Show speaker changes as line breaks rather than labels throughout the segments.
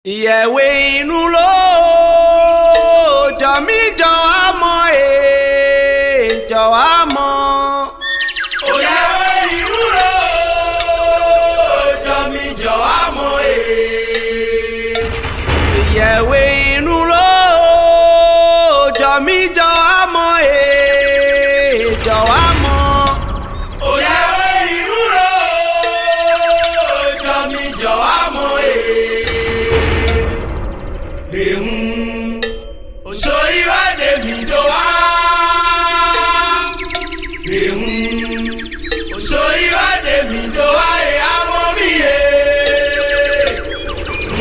ìyẹ̀wé inú ló jọ mí jọ àmọ́ jọ àmọ́. ìyẹ̀wé inú ló jọ mí jọ àmọ́ ìyẹ̀wé inú ló jọ mí jọ àmọ́ jọ àmọ́. ìyẹ̀wé inú ló jọ mí jọ àmọ́ so iwa de mi do wa so iwa de mi do wa amo mi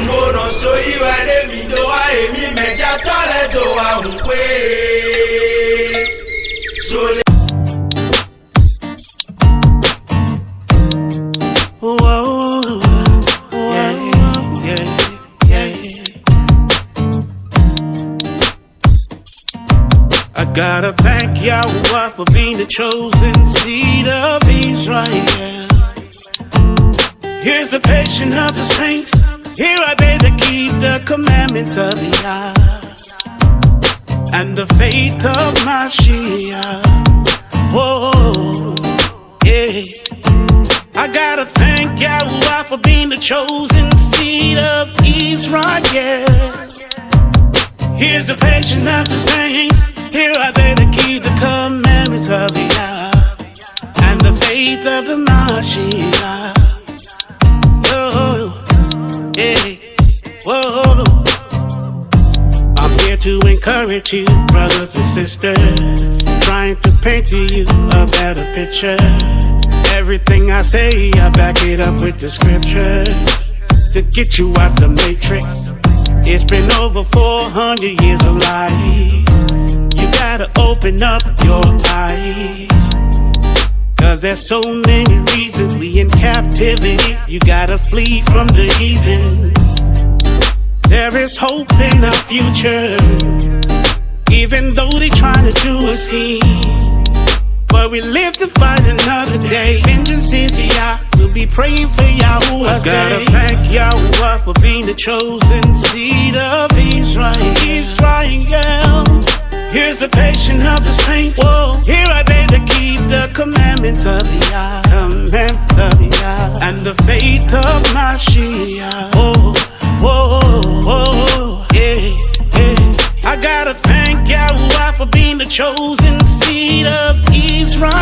mo no so iwa de mi do wa mi meja tole do wa unwe so
I gotta thank Yahweh for being the chosen seed of Israel. Here's the patience of the saints. Here are they that keep the commandments of the Yah and the faith of Mashiach. Whoa, yeah. I gotta thank Yahweh for being the chosen seed of Israel. Here's the patience of the saints. Here are they that keep the commandments of the Yah and the faith of the Mashiach. Oh, yeah, whoa. I'm here to encourage you, brothers and sisters, trying to paint to you a better picture. Everything I say, I back it up with the scriptures to get you out the matrix. It's been over 400 years of lies. You gotta open up your eyes, 'cause there's so many reasons we in captivity. You gotta flee from the heathens. There is hope in our future, even though they trying to do us in. But we live to fight another day. Vengeance is Yah. We'll be praying for Yahweh. I gotta thank Yahweh for being the chosen seed of Israel. Here's the patience of the saints. Whoa. Here are they that keep the commandments of the Yah, and the faith of Mashiach. Whoa, whoa, whoa, yeah, yeah. I gotta thank Yahweh for being the chosen seed of Israel.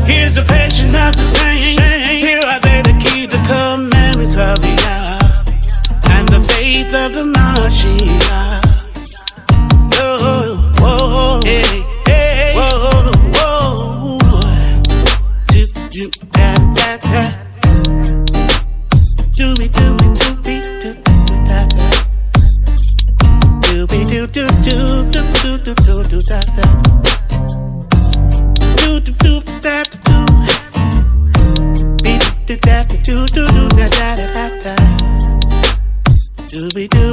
Here's the patience of the saints. Here are they that keep the commandments of the Yah and the faith of the Mashiach. Oh, whoa, hey, hey, whoa, whoa. Do da da da. Do we da da. Do we do da da. Do da da. Be da da. Do we do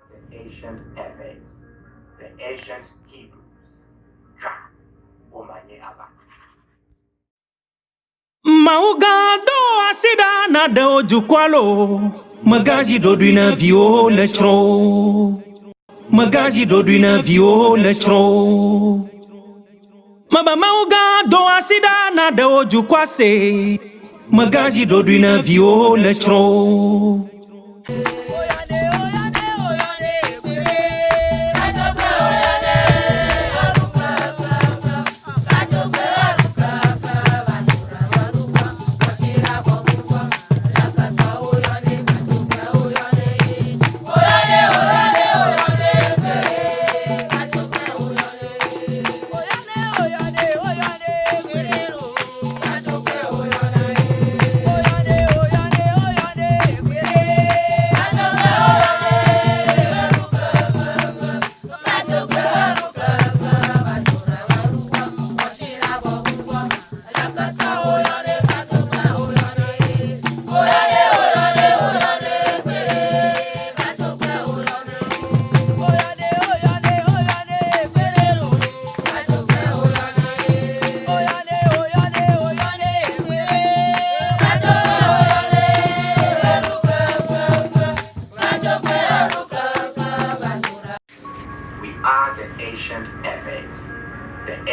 The ancient epics, the ancient Hebrews. Tra, Omanye Abba.
Maugado asida na de ojukwalo magaji dodwina vio letro magaji dodwina vio letro maba maugado asida na de ojukwase magaji dodwina vio letro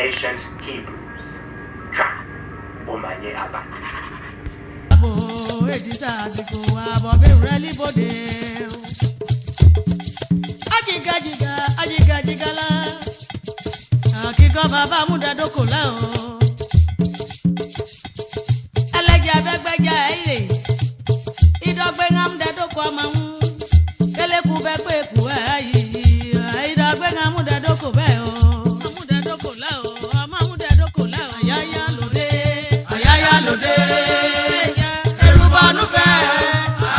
ancient Hebrews. Try Omanye Aba.
Baba muda dokola o eleja begbeja ire idogbe ngam de doko amahu keleku begbe ku ayi idogbe ngam de doko be o amuda dokola o amamuda dokola o ayaya lode eruba nu fe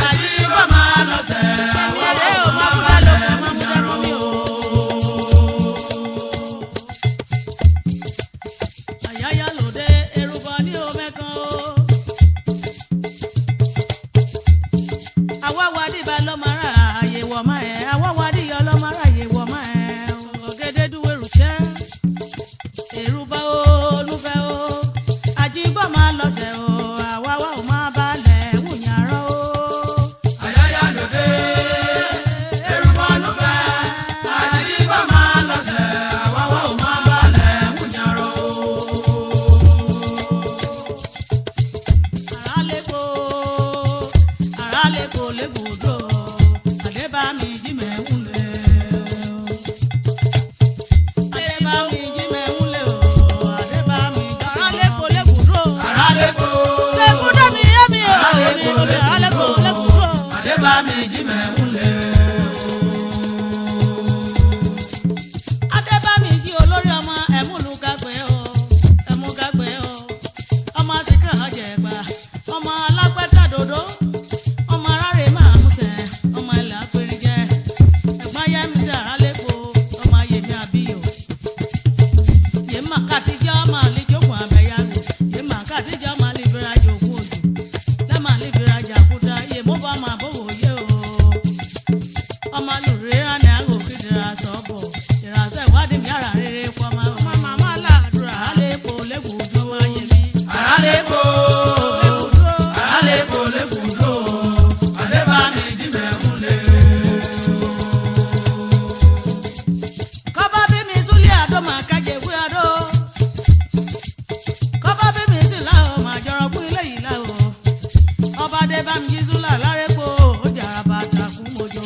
aji ba ma lo se awore o mamuda lo mamuda ro mi o ayaya lode eruba ni o mekan o awawadi ba lo mara aye wo ma e awawadi yo lo mara aye wo ma e ogede duweru che eruba o nu fe o aji ba ma lo se o awawa o ma ba le wunyaro o ayaya lode eruba nu fe aji ba ma lo se awawa o ma ba le wunyaro aralepo legudo adeba mi jime unle adeba mi jime unle o adeba mi aralepo legudo legudo mi yemi o aralepo legudo adeba mi jime unle adeba mi ji olórí ọmọ emulu gagbe o ọmọ sikan ajegba ọmọ alágbádá dodo ọmọ aráre máa músẹ ọmọ ilẹ̀ apẹ̀rìjẹ ẹ̀gbọ́n yẹmi sí àrálẹ́pọ̀ ọmọ yèmí àbíyò yèmí àkàtìjọ́ ọmọ àlejòkun àbẹ̀yàgò yèmí àkàtìjọ́ ọmọ àlebìrajà òkú òjò lẹ́mọ àlebìrajà àkúta yèmó bá ọmọ àbọ̀wò yé o ọmọ lùrẹ́ ránì àgò kìdìrà sọ́bọ̀ ìràsọ ìwádìí mi yàrá rere pọ̀ ọmọ màmá làdúrà àrálẹ́pọ̀ lẹ́gùdú ọmọ yèmí àrálẹ́pọ̀ legudo adeba mi jime unle koba bi mi suli ado ma kaje bu ado koba bi mi sila o ma joro bu ile yi la o ọba deba mi jisula larepo o jaraba ta kun mojo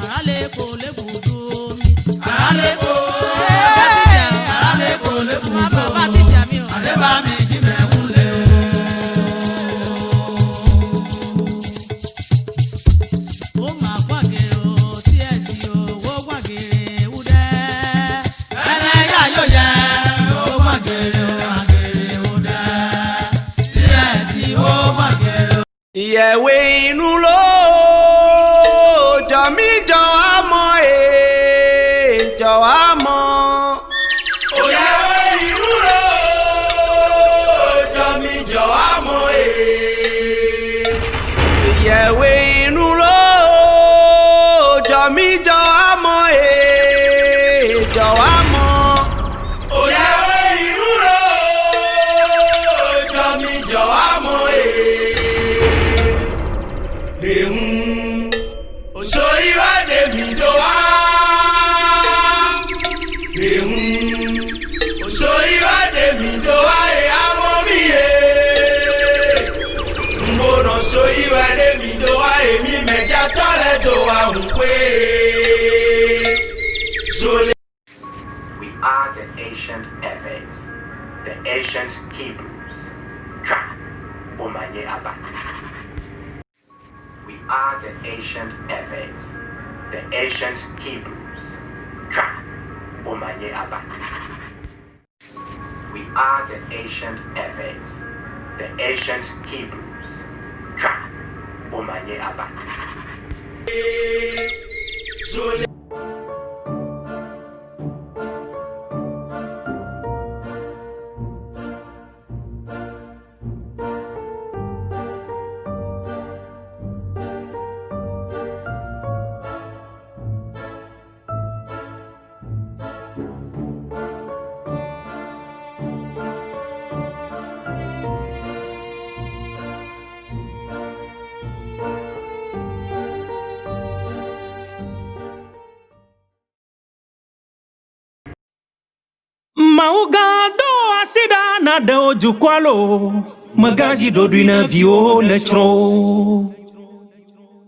aralepo legudo mi aralepo legudo adeba mi jime unle o ma gbàgèrè o tí ẹ sì owó gbàgèrè wúdẹ ẹlẹ́yà yóò yẹ o gbàgèrè wúdẹ tí ẹ sì owó gbàgèrè.
ìyẹ̀wé inú ló jọ mí jọ àmọ́ jọ àmọ́. ìyẹ̀wé inú ló jọ mí jọ àmọ́ ìyẹ̀wé inú ló jọ mí jọ àmọ́ jọ àmọ́. ìyẹ̀wé inú ló jọ mí jọ àmọ́ lehun oṣó ìwádìí mi jọ wá lehun oṣó ìwádìí mi jọ wá àmọ́ mi yé mbọ̀nà oṣó ìwádìí mi jọ wá èmi mẹ́jà tọ́lẹ̀ tó wà ń pé sólè.
We are the ancient Eves, the ancient Hebrews. Try Omanye Aba. We are the ancient Eves, the ancient Hebrews. Try Omanye Aba. We are the ancient Eves, the ancient Hebrews. Try Omanye Aba.
sólè.
Maugado asida na de ojukwalo magazi do duina vio le chro.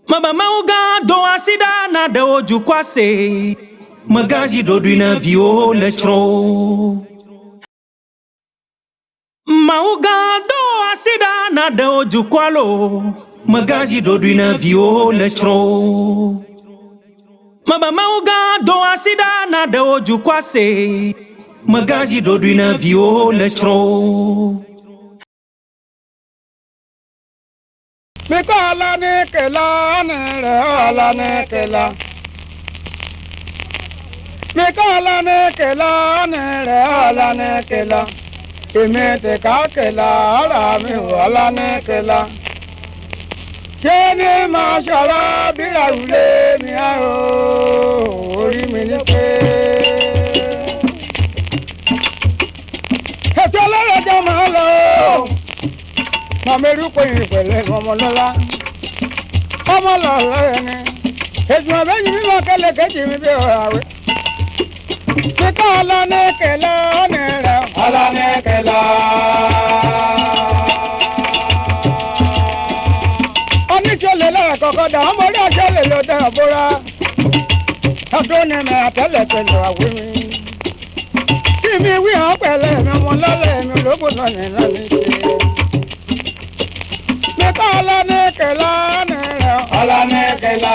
Maba maugado asida na de ojukwase magazi do duina vio le chro. Maugado asida na de ojukwalo magazi do duina vio le chro. Maba maugado asida na de ojukwase magazi do duina vio le chro.
Mikala nekela nere ala nekela. Mikala nekela nere ala nekela. Imete kakela ala mi ala nekela. Jeni mashala bila ule mi ayo ori mi ni pe. Hetela la jamalo. Mameru ko ìpẹ̀lẹ́ ọmọlọ́lá ọmọlọ́lá ẹni ẹ̀sùn àbẹ́yìn mi wọ́n kẹ́lẹ̀ kẹ́jì mi bí ọ̀ràwé kíkọ́ ọlọ́nẹ́kẹ̀lá ọ̀nẹ́rẹ̀ ọlọ́nẹ́kẹ̀lá oníṣẹ́lẹ̀ lẹ́ẹ̀kọ̀kọ́ dà ọmọ orí àṣẹ́lẹ̀ ló dẹ̀ ọ̀bọ̀ra ọdún ni mẹ́ àtẹ́lẹ̀tẹ̀lẹ̀ àwé mi kí mi wí hàn pẹ̀lẹ́ mi ọmọlọ́lá ẹ̀mí ológun náà nìyẹn ní ṣe. Ala nekela nere ala nekela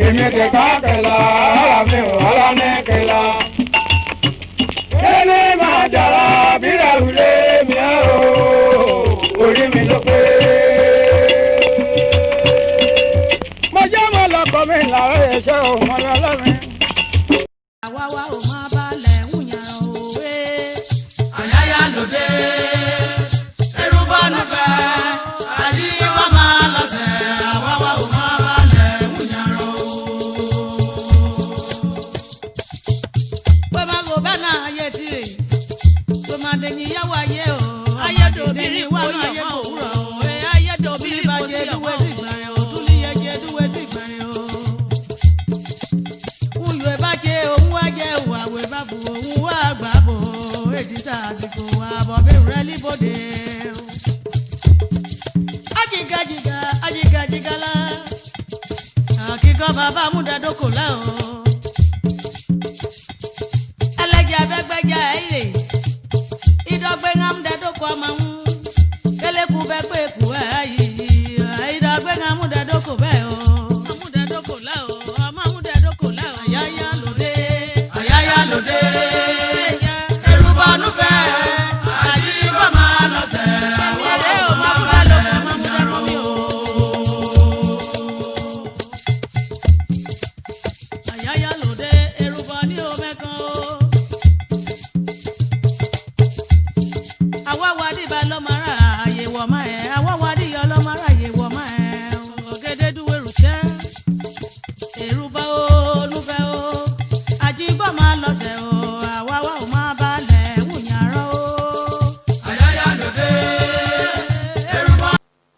imete kakela ala mi ala nekela ene majara bila ule mi o ori mi lo pe mo ja mo lo ko mi la e se o mo la la mi
àwa wa ò má balẹ̀ ń yàn ó àyàyà lòdè ẹrú bá nù fẹ́. Baba mudadoko la o ẹlẹ́jẹ̀ abẹ́gbẹ́jà ẹ̀rẹ̀ ìdọ́gbẹ́ ńlá mudadoko amahu kẹlẹ́kù bẹ́ẹ̀ pé kù ẹ̀ yìí ìdọ́gbẹ́ ńlá mudadoko bẹ́ẹ̀ o mudadoko la o ọmọ mudadoko la o àyàyà lòdè ẹrú bọ́ọ̀nù fẹ́ àyíbọ̀ máa lọ sẹ́ wọ́n o máa mudadoko máa mudadoko mi o.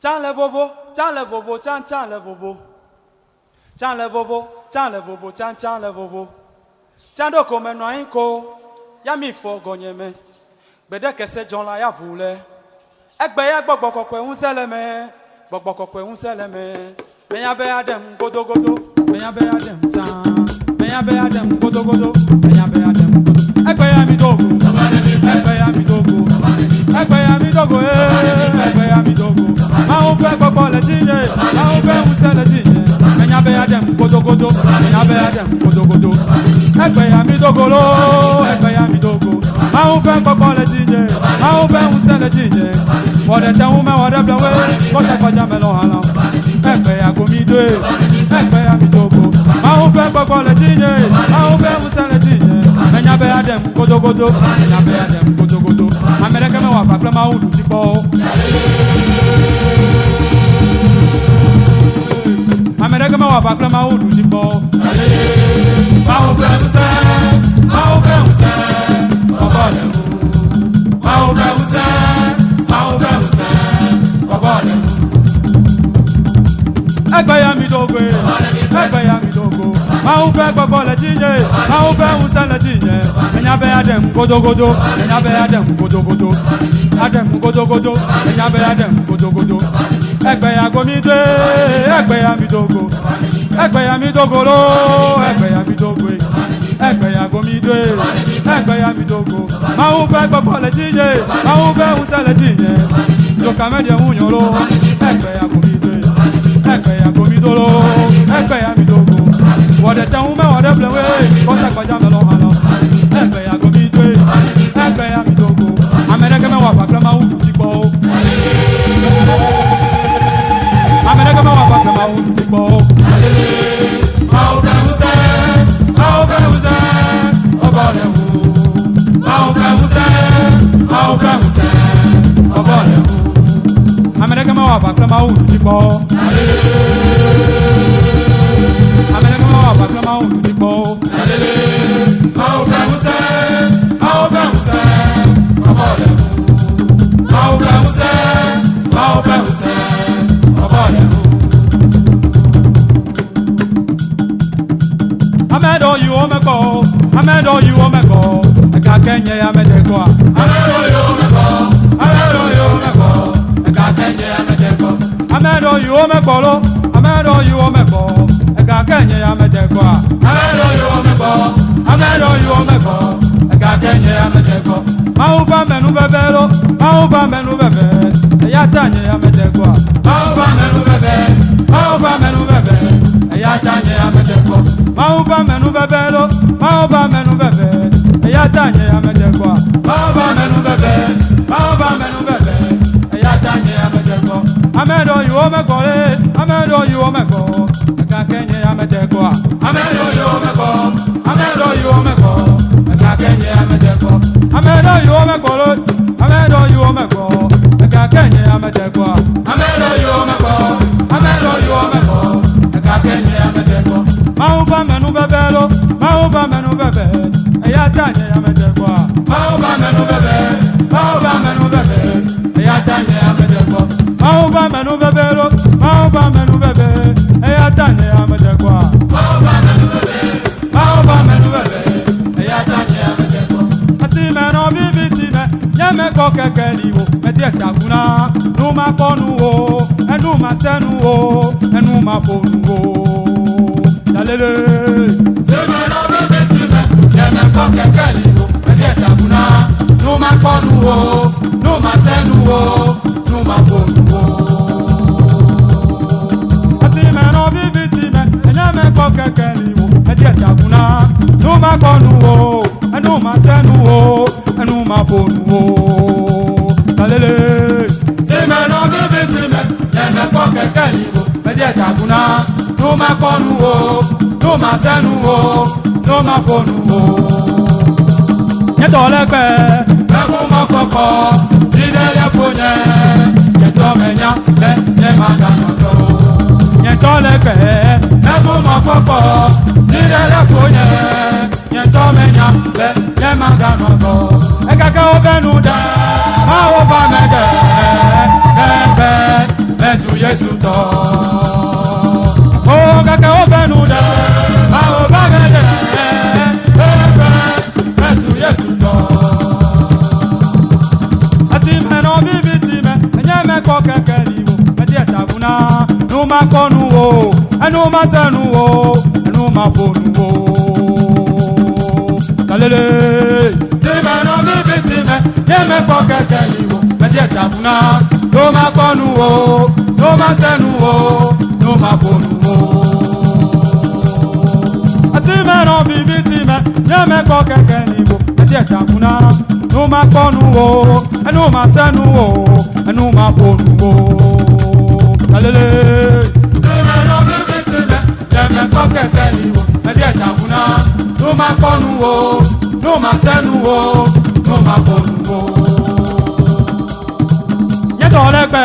Chan le bobo, chan le bobo. Chan le bobo, chan le bobo, chan le bobo. Chan do come no inko. Ya mi fo gonyeme. Bede kese John la ya vule. Egbe ya gbogbo kokwe un seleme. Gbogbo kokwe un seleme. Me ya be adem godo godo. Me ya be adem chan. Me ya be adem godo godo. Me ya be adem godo. Egbe ya mi dogo. Egbe ya mi dogo. Egbe ya mi dogo. Egbe ya mi dogo. Ma o pe gbogbo le tinye. Ma o pe un sele tinye. Me ya be adem godo godo. Me ya be adem godo godo. Egbe ya mi dogo lo. Egbe ya mi dogo. Ma o pe gbogbo le tinye. Ma o pe un sele tinye. Wode te un me wode blewe. Ko te kwaja me lo hala. Egbe ya go mi do. Egbe ya mi dogo. Ma o pe gbogbo le tinye. Ma o pe un sele tinye. Me ya be adem godo godo. Me ya be adem godo godo. Ameleke me wa pakle ma udu ti po. Ameleke me wa pakle ma udu ti po. Ma o pe use. Ma o pe use. Baba le mu. Ma o pe use. Ma o pe use. Baba le mu. Egbe ya mi dogo. Egbe ya mi dogo. mau pe gbogbo le tinye mau pe unse le tinye enya be adem godogodo enya be adem godogodo adem godogodo enya be adem godogodo egbe ya gomide egbe ya midogo egbe ya midogolo egbe ya midogwe egbe ya gomide egbe ya midogo mau pe gbogbo le tinye mau pe unse le tinye joka media unyolo egbe ya gomide egbe ya gomidolo egbe ya midogo wode tẹun mẹ wode blewe kọta kọjá mẹ lọ hàn lọ egbe ya gomide egbe ya midogo amẹrẹkẹ mẹ wà pàpẹ máa wùdù ti gbọ o amẹrẹkẹ mẹ wà pàpẹ máa wùdù ti gbọ o. máa bẹ wùsẹ ọbọ rẹ wù máa bẹ wùsẹ ọbọ rẹ wù amẹrẹkẹ mẹ wà pàpẹ máa wùdù ti gbọ o. Amẹrẹkẹ mẹ wà pàpẹ máa wùdù ti gbọ o. máa bẹ wùsẹ ọbọ rẹ wù máa bẹ wùsẹ ọbọ rẹ wù. Amẹdọ yìí wọ́n mẹ́kọ̀ ọ́ amẹdọ yìí wọ́n mẹ́kọ̀ ọ́ ẹ̀ka kẹ́nyẹ amẹ́dẹ́kọ̀ a. Amẹdọ yìí wọ́n mẹ́kọ̀ ẹ̀ka kẹ́nyẹ amẹ́dẹ́kọ̀. Amẹdọ yìí wọ́n mẹ́kọ̀ lọ amẹdọ yìí wọ́n mẹ́kọ̀ ẹ̀ka kẹ́nyẹ amẹ́dẹ́kọ̀ a. Amẹdọ yìí wọ́n mẹ́kọ̀ ẹ̀ka kẹ́nyẹ amẹ́dẹ́kọ̀. Máa ń bá mẹ́nu bẹ́bẹ́ lọ máa ń bá mẹ́nu bẹ́bẹ́ ẹ̀yà tànyẹ amẹ́dẹ́kọ̀ a. Máa ń bá mẹ́nu bẹ́bẹ́ ẹ̀yà tànyẹ amẹ́dẹ́kọ̀. Máa ń bá mẹ́nu bẹ́bẹ́ lọ máa ń bá mẹ́nu bẹ́bẹ́ ẹ̀yà tànyẹ amẹ́dẹ́kọ̀ a. Máa ń bá mẹ́nu bẹ́bẹ́ ẹ̀yà tànyẹ amẹ́dẹ́kọ̀. Amẹ́dọ̀ yìí wọ́n mẹ́kọ̀ lé amẹ́dọ̀ yìí wọ́n mẹ́kọ̀ ẹ̀ka kẹ́nyẹ amẹ́dẹ́kọ̀ a. Amẹ́dọ̀ yìí wọ́n mẹ́kọ̀ ẹ̀ka kẹ́nyẹ amẹ́dẹ́kọ̀. Amẹ́dọ̀ yìí wọ́n mẹ́kọ̀ lé amẹ́dọ̀ yìí wọ́n mẹ́kọ̀ ẹ̀ka kẹ́nyẹ amẹ́dẹ́kọ̀ a. Amẹ́dọ̀ yìí wọ́n mẹ́kọ̀ ẹ̀ka kẹ́nyẹ amẹ́dẹ́kọ̀. Máa ń bá mẹ́nu bẹ́bẹ́ lọ máa ń bá mẹ́nu bẹ́bẹ́ ẹ̀yà tànyẹ amẹ́dẹ́kọ̀ a. Máa ń bá mẹ́nu bẹ́bẹ́ ẹ̀yà tànyẹ amẹ́dẹ́kọ̀. Máa ń bá mẹ́nu bẹ́bẹ́ lọ máa ń bá mẹ́nu bẹ́bẹ́ ẹ̀yà tànyẹ amẹ́dẹ́kọ̀ a. Máa ń bá mẹ́nu bẹ́bẹ́ ẹ̀yà tànyẹ amẹ́dẹ́kọ̀. Asi mẹ́nà bíbí ti mẹ́ yẹ́mẹ́ kọ́ kẹ̀kẹ́ ni wo ẹ̀dí ẹ̀ta kunna nu ma kọ́nu wo ẹnu ma sẹ́nu wo ẹnu ma fonu wo yalele. Sèmẹ́nà bíbí ti mẹ́ yẹ́mẹ́ kọ́ kẹ̀kẹ́ ni wo ẹ̀dí ẹ̀ta kunna nu ma kọ́nu wo nu ma sẹ́nu wo nu ma fonu wo. Asi mẹ́nà bíbí ti mẹ́ yẹ́mẹ́ kọ́ kẹ̀kẹ́ ni wo ẹ̀dí ẹ̀ta kunna nu ma kọ́nu wo ẹnu ma sẹ́nu wo ẹnu ma fonu wo yalele. Sèmẹ́nà bíbí ti mẹ́ yẹ́mẹ́ kọ́ kẹ̀kẹ́ ni wo ẹ̀dí ẹ̀ta kunna nu ma kọ́nu wo nu ma sẹ́nu wo nu ma fonu wo. Nyetɔlɛgbɛ bɛmu mɔkɔkɔ dinɛlɛ fonyɛ nyetɔmɛnya bɛ nyɛmaganɔtɔ. Nyetɔlɛgbɛ bɛmu mɔkɔkɔ dinɛlɛ fonyɛ nyetɔmɛnya bɛ nyɛmaganɔtɔ. Ɛkɛkɛ wo bɛnu dɛ mawo ba mɛ dɛ bɛbɛ mɛzu Yesu tɔ. O kɛkɛ wo bɛnu dɛ mawo ba mɛ dɛ bɛbɛ mɛzu Yesu tɔ. Asi mɛnɔ bíbí ti mɛ ɛnyɛ mɛ kɔ kɛkɛ ni wo ɛdi ɛta kunna nu ma kɔnu wo ɛnu ma sɛnu wo ɛnu ma fonu wo kalele. Si mɛnɔ bíbí ti mɛ ɛnyɛ mɛ kɔ kɛkɛ ni wo ɛdi ɛta kunna nu ma kɔnu wo nu ma sɛnu wo nu ma fonu wo. Asi mɛnɔ bíbí ti mɛ ɛnyɛ mɛ kɔ kɛkɛ ni wo ẹ̀dí ẹ̀ta kunna ẹnu ma kọ́nu wo ẹnu ma sẹ́nu wo ẹnu ma fonu wo kalele. Sèmẹ́nà bíbí ti mẹ́ yẹ́mẹ́ kọ́ kẹ̀kẹ́ ni wo ẹ̀dí ẹ̀ta kunna ẹnu ma kọ́nu wo ẹnu ma sẹ́nu wo ẹnu ma fonu wo. Nyetɔlɛgbɛ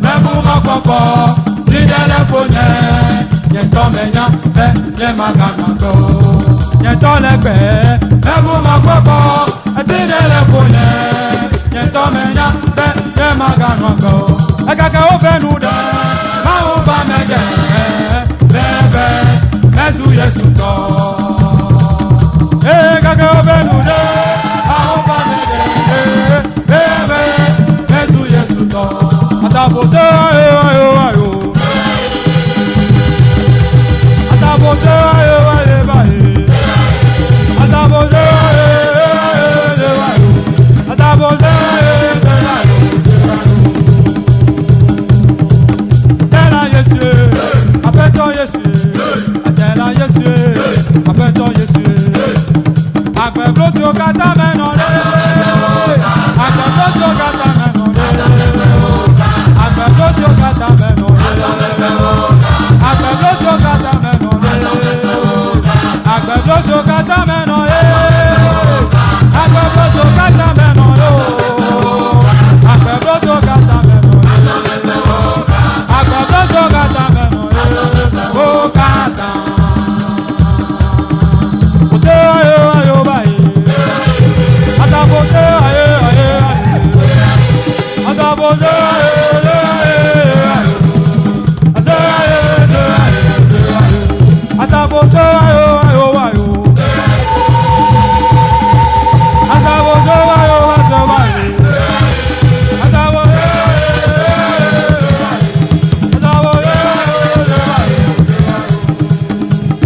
bɛmu mɔkɔkɔ dinɛlɛ fonyɛ nyetɔmɛnya bɛ nyɛmaganɔtɔ. Nyetɔlɛgbɛ bɛmu mɔkɔkɔ dinɛlɛ fonyɛ nyetɔmɛnya bɛ nyɛmaganɔtɔ. Ɛkɛkɛ wo bɛnu dɛ mawo ba mɛ dɛ bɛbɛ mɛzu Jésù tọ́. Gẹ́gẹ́ bẹ́nu dé, àwọn bá tẹ̀lé Jésù Jésù tọ́. Àtàbọ̀tẹ́ ayọ̀ ayọ̀ ayọ̀. Àtàbọ̀tẹ́ ayọ̀ ayọ̀ ayọ̀. Àtàbọ̀tẹ́ ayọ̀ ayọ̀ ayọ̀. Àtàbọ̀tẹ́ ayọ̀ ayọ̀ ayọ̀. Tẹ́lá Yéṣu, àpẹtọ Yéṣu. Àtẹ̀lá Yéṣu, àpẹtọ Yéṣu. Àgbẹ̀bọ́sí o kàtà mẹ́nà rẹ̀. Àgbẹ̀bọ́sí o kàtà mẹ́nà rẹ̀. Àgbẹ̀bọ́sí o kàtà mẹ́nà rẹ̀. Àgbẹ̀bọ́sí o kàtà mẹ́nà rẹ̀. Àgbẹ̀bọ́sí o kàtà mẹ́nà rẹ̀. Àgbẹ̀bọ́sí o kàtà mẹ́nà rẹ̀. Àgbẹ̀bọ́sí o kàtà mẹ́nà rẹ̀. Àgbẹ̀bọ́sí o kàtà mẹ́nà rẹ̀. O kàtà. Ote ayo ayo bayi. Atabote ayo ayo ayo. Atabote ayo ayo ayo. Atabote ayo ayo ayo. Atabote ayo ayo ayo. Atabote ayo ayo ayo. Atabote Atabote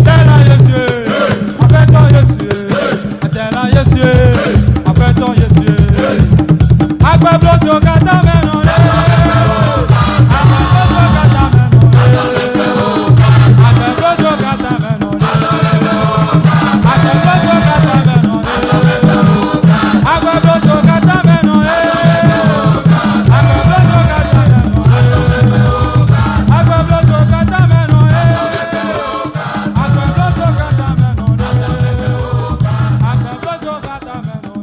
Tẹ́lá Yéṣu, àpẹtọ Yéṣu. Àtẹ̀lá Yéṣu, àpẹtọ Yéṣu. Àgbẹ̀bọ́sí o kàtà mẹ́nà rẹ̀. Àgbẹ̀bọ́sí o kàtà mẹ́nà rẹ̀. Àgbẹ̀bọ́sí o kàtà mẹ́nà rẹ̀. Àgbẹ̀bọ́sí o kàtà mẹ́nà rẹ̀. Àgbẹ̀bọ́sí o kàtà mẹ́nà rẹ̀. Àgbẹ̀bọ́sí o kàtà mẹ́nà rẹ̀. Àgbẹ̀bọ́sí o kàtà mẹ́nà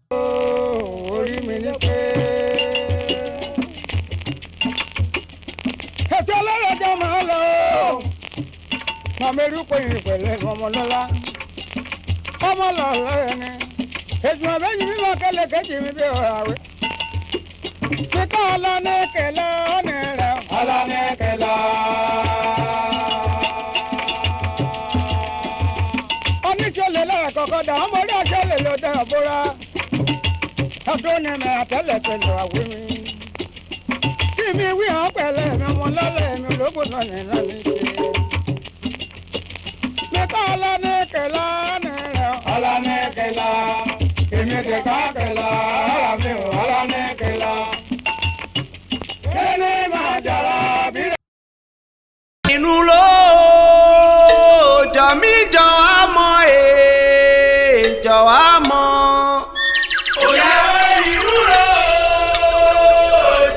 orí mi ní pé. Ètò ọlọ́rọ̀jọ́ máa lọ. Màmá erúkọ ìrìnpẹ̀lẹ̀ ọmọlọ́lá. Ọmọ lọ́lọ́ ẹni. Èsùn ọ̀bẹ́yìn mímọ́ kẹ́lẹ́ kejì mi bí ọ̀rọ̀ àwẹ̀. Kíkọ́ ọlọ́nẹ́kẹ̀lẹ́ ọ̀nà rẹ̀. Ọlọ́nẹ́kẹ̀lẹ́. Oníṣẹ́lẹ̀ lẹ́ẹ̀kọ̀kọ̀ dà ọmọ orí ọ̀ṣẹ́lẹ̀ ló dẹ̀ bóra. Ọdún ni mi àtẹ́lẹ̀tẹ̀lẹ̀ àwí mi. Kí mi wí hàn pẹ̀lẹ́ mi ọmọ lọ́lẹ̀ mi lóko náà ní lọ́lẹ̀ ṣe. Kíkọ́ ọlọ́nẹ́kẹ̀lẹ́ ọ̀nà rẹ̀. Ọlọ́nẹ́kẹ̀lẹ́. Èmi kẹ̀kọ́ kẹ̀lẹ́ ọ̀rọ̀ mi ò ọlọ́nẹ́kẹ̀lẹ́. Kíni máa jọra bí rẹ̀.
Inú ló jọ mí jọ àmọ́ jọ àmọ́. Òyà inú ló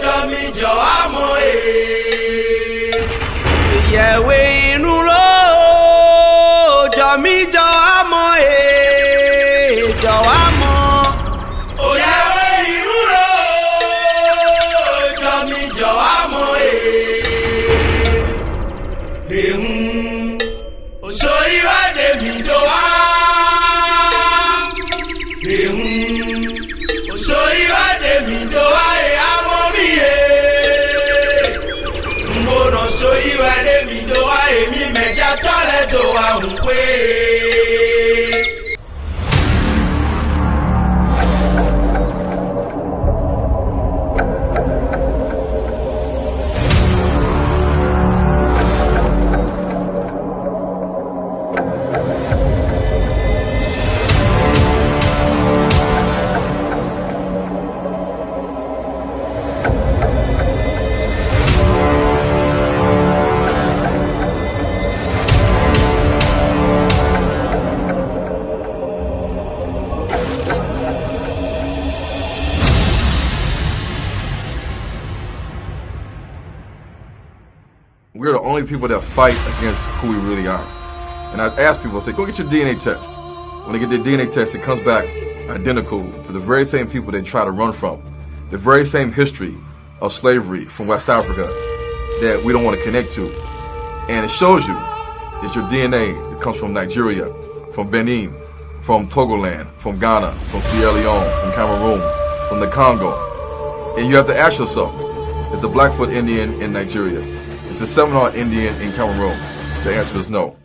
jọ mí jọ àmọ́ ìyẹ̀wé inú ló jọ mí jọ àmọ́ jọ àmọ́. Òyà inú ló jọ mí jọ àmọ́ oṣù ìwádé mi jọ wá. Oṣù ìwádé mi jọ wá àmọ́ mi yé. Mo nà oṣù ìwádé mi jọ wá èmi mẹ́jà tọ́lẹ̀ tó wà ń pé.
We're the only people that fight against who we really are. And I ask people, I say, go get your DNA test. When they get their DNA test, it comes back identical to the very same people they try to run from. The very same history of slavery from West Africa that we don't want to connect to. And it shows you that your DNA that comes from Nigeria, from Benin, from Togoland, from Ghana, from Sierra Leone, from Cameroon, from the Congo. And you have to ask yourself, is the Blackfoot Indian in Nigeria? Is the Seminole Indian in Cameroon? The answer is no.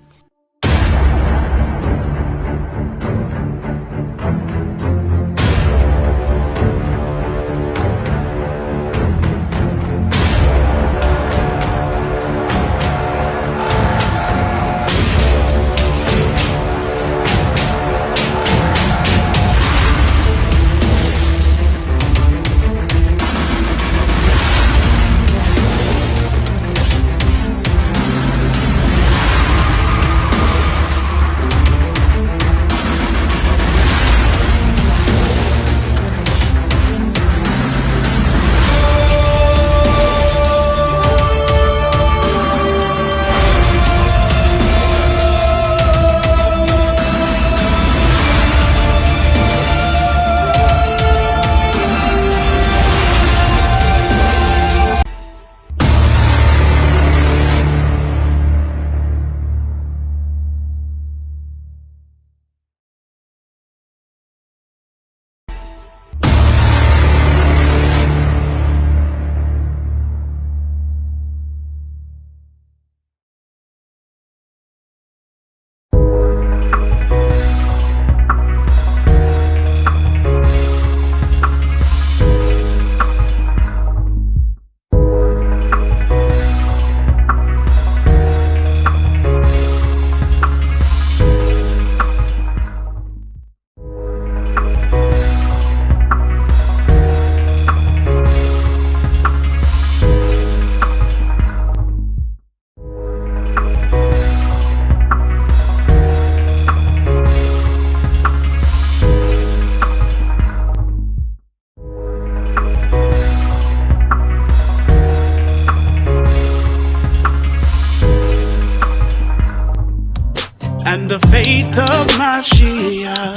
And the faith of Mashiach.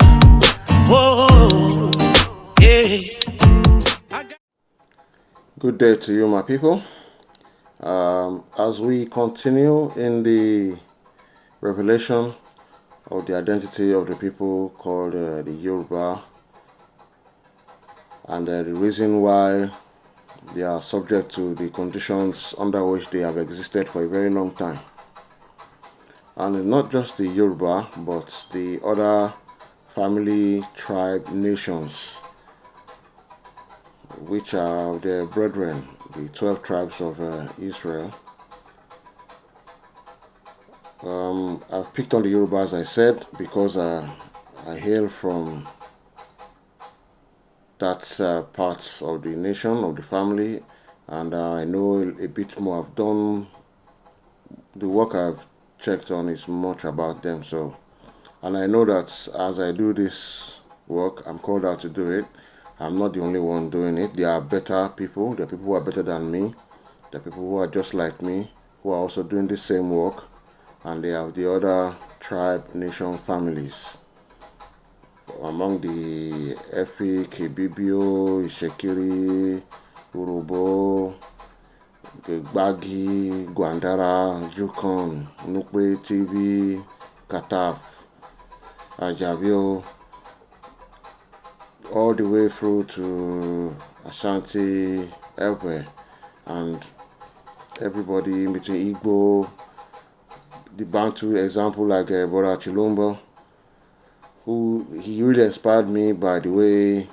Whoa, yeah.
Good day to you, my people. As we continue in the revelation of the identity of the people called the Yoruba, and the reason why they are subject to the conditions under which they have existed for a very long time. And not just the Yoruba, but the other family tribe nations, which are their brethren, the 12 tribes of Israel. I've picked on the Yoruba, as I said, because I hail from that part of the nation, of the family, and I know a bit more. I've done the work I've checked on is much about them. So, and I know that as I do this work, I'm called out to do it. I'm not the only one doing it. There are better people. There are people who are better than me. There are people who are just like me, who are also doing the same work. And they have the other tribe, nation, families. Among the Efik, Ibibio, Ishekiri, Urobo, Gbagi, Gwandara, Jukon, Nukwe TV, Kataf, Ajabio, all the way through to Ashanti, Elbe, and everybody in between, Igbo, the Bantu example like Brother Chilombo, who he really inspired me by the way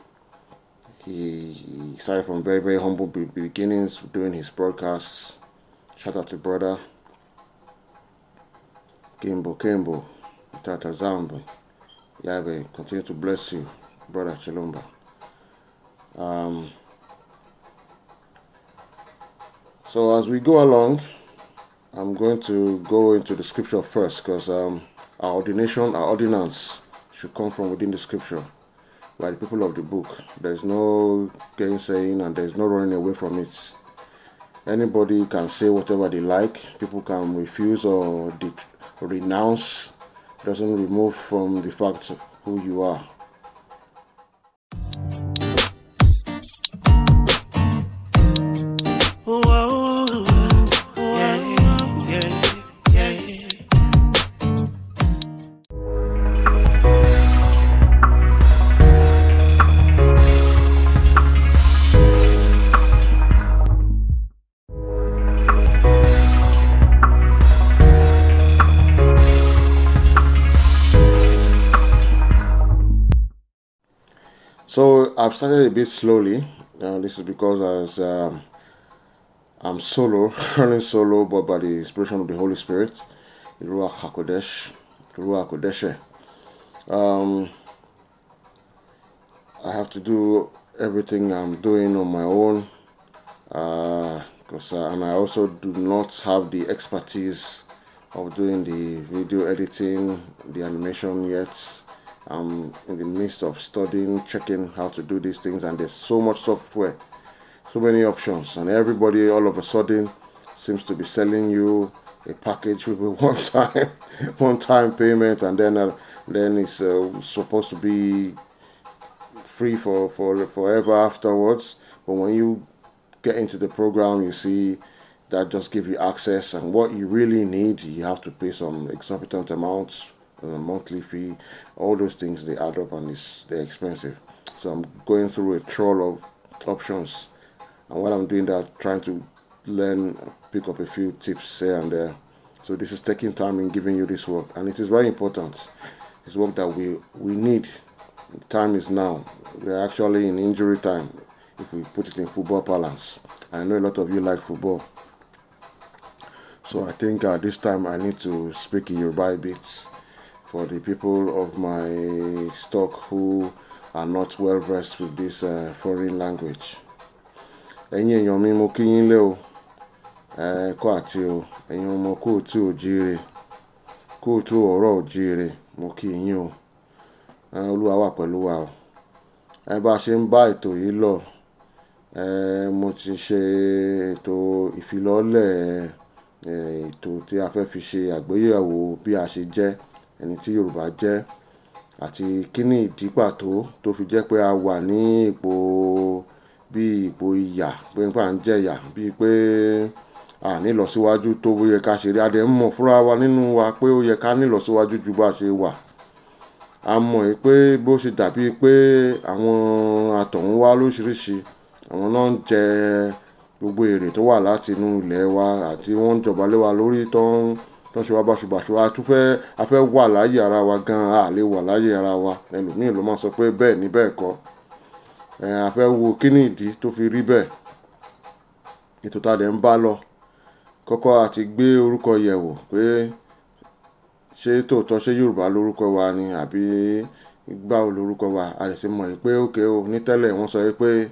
he started from very, very humble beginnings doing his broadcasts. Shout out to Brother Kembo, Tata Zambi. Yahweh continue to bless you, Brother Chilombo. So as we go along, I'm going to go into the scripture first, because our ordinance should come from within the scripture by the people of the book. There's no gainsaying and there's no running away from it. Anybody can say whatever they like. People can refuse or renounce. It doesn't remove from the fact of who you are. I've started a bit slowly. This is because I'm solo, running solo, but by the inspiration of the Holy Spirit, the Ruach HaKodesh. I have to do everything I'm doing on my own, and I also do not have the expertise of doing the video editing, the animation yet. I'm in the midst of studying, checking how to do these things, and there's so much software, so many options, and everybody all of a sudden seems to be selling you a package with a one-time payment, and then it's supposed to be free for forever afterwards. But when you get into the program, you see that just give you access, and what you really need, you have to pay some exorbitant amounts, a monthly fee. All those things, they add up, and they're expensive. So I'm going through a trawl of options, and while I'm doing that, trying to learn, pick up a few tips here and there. So this is taking time in giving you this work, and it is very important. It's work that we need. The time is now. We're actually in injury time, if we put it in football parlance. I know a lot of you like football, so I think this time I need to speak in Yoruba a bit for the people of my stock who are not well versed with this foreign language. Ẹ̀yin èèyàn mi, mo kí yín lé o, kó àti o, ẹ̀yin ọmọ kóòtù òjíire, kóòtù ọ̀rọ̀ òjíire, mo kí yín o, Olúwa wà pẹ̀lú wa o. Bá a ṣe ń bá ètò yìí lọ, mo ti ṣe ètò ìfilọ́lẹ̀ ètò tí a fẹ́ fi ṣe àgbéyẹ̀wò bí a ṣe jẹ́ ẹni tí Yorùbá jẹ́, àti kí ni ìdí pàtó tó fi jẹ́ pé a wà ní ipò ìyà, pé à ń jẹ̀yà, bíi pé a ní ìlọsíwájú tó yẹ ká ṣe rí. A dẹ̀ ń mọ̀ fúnra wa nínú wa pé ó yẹ ká ní ìlọsíwájú ju bá ṣe wà. A mọ̀ pé bó ṣe dàbí pé àwọn àtọ̀húnwá lóríṣiríṣi, àwọn náà ń jẹ gbogbo èrè tó wà láti inú ilẹ̀ wa, àti wọ́n ń jọba lé wa lórí, tó ń ṣe wá báṣubàṣu. A fẹ́ wà láyé ara wa gan, a lè wà láyé ara wa. Ẹlòmíì ló máa sọ pé bẹ́ẹ̀ ni bẹ́ẹ̀ kọ́. A fẹ́ wo kí ni ìdí tó fi rí bẹ́ẹ̀. Ètò tá a dẹ̀ ń bá lọ, kọ́kọ́ àti gbé orúkọ yẹ̀wò pé ṣé tòótọ́ ṣé Yorùbá lórúkọ wa ni, àbí báwo lórúkọ wa. A lè ṣe mọ̀ pé òkè o, ní tẹ́lẹ̀ wọ́n sọ pé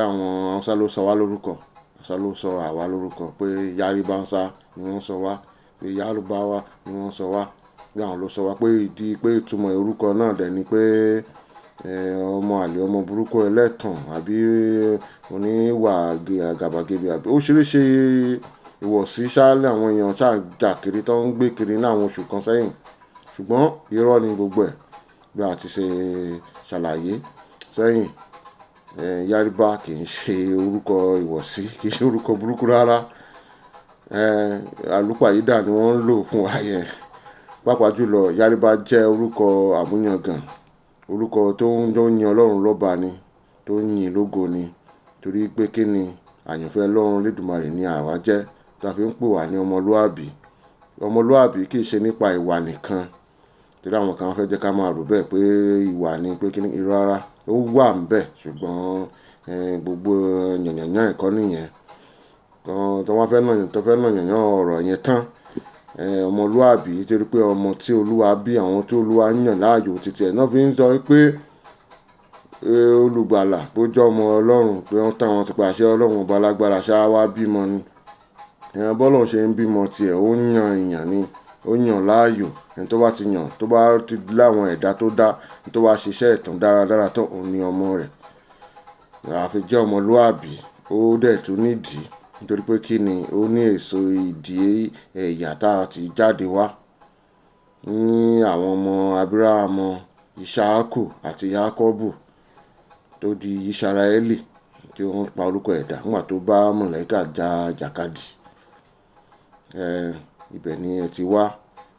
àwọn Hausa ló sọ wá lórúkọ, Hausa ló sọ àwa lórúkọ, pé Yárìbánsá ni wọ́n sọ wá, pé Yárúbáwá ni wọ́n sọ wá, pé àwọn ló sọ wá, pé ìdí pé ìtumọ̀ orúkọ náà dẹ̀ ni pé ọmọ àlè, ọmọ burúkú ẹlẹ́tàn, àbí oníwà àgàbàgebè, àbí oríṣiríṣi ìwọ̀sí ṣáálẹ̀ àwọn èèyàn jà kiri tó ń gbé kiri ní àwọn oṣù kan sẹ́yìn. Ṣùgbọ́n irọ́ ni gbogbo ẹ̀, bí a ti ṣe ṣàlàyé sẹ́yìn. Yárìbá kì í ṣe orúkọ ìwọ̀sí, kì í ṣe orúkọ burúkú rárá. Àlùpàyídà ni wọ́n ń lò fún wa yẹn. Pàápàá jùlọ, Yárìbá jẹ́ orúkọ àmúyangàn, orúkọ tó ń yin Ọlọ́run lọ́ba ni, tó ń yin lógo ni, torí pé kí ni àyànfẹ́ Ọlọ́run Lédùmarè ni àwa jẹ́, tá a fi ń pè wá ní ọmọlúàbí. Ọmọlúàbí kì í ṣe nípa ìwà nìkan, torí àwọn kan fẹ́ jẹ́ ká máa rò bẹ́ẹ̀ pé ìwà ni, pé kí ni, irọ́ rárá. Ó wà ń bẹ̀, ṣùgbọ́n gbogbo yànyànyàn ẹ̀kọ́ nìyẹn. Tó wọ́n fẹ́ nà yànyàn ọ̀rọ̀ yẹn tán. Ọmọlúàbí, torí pé ọmọ tí Olúwa bí, àwọn tí Olúwa yàn láàyò títí ẹ̀ náà fi ń sọ pé olùgbàlà tó jẹ́ ọmọ Ọlọ́run, pé wọ́n táwọn ti pàṣẹ Ọlọ́run ọba lágbára ṣáá wá bímọ ni. Bọ́lọ́run ṣe ń bímọ tiẹ̀, ó yan èèyàn ni, ó yàn láàyò. Ẹni tó bá ti yàn, tó bá ti láwọn ẹ̀dá tó dá, tó bá ṣiṣẹ́ ìtàn dáradára tán, òun ni ọmọ rẹ̀. Àfi jẹ́ ọmọlúàbí, ó dẹ̀ tún nídìí, nítorí pé kí ni, ó ní èso ìdí ẹ̀yà tá a ti jáde wá. Ní àwọn ọmọ Ábíráhámù, Ísáákù àti Jákọ́bù, tó di Ísíráélì, tí wọ́n pa orúkọ ẹ̀dá nígbà tó bá mọ̀lẹ́kà jà jàkadì. Ibẹ̀ ni ẹ ti wá.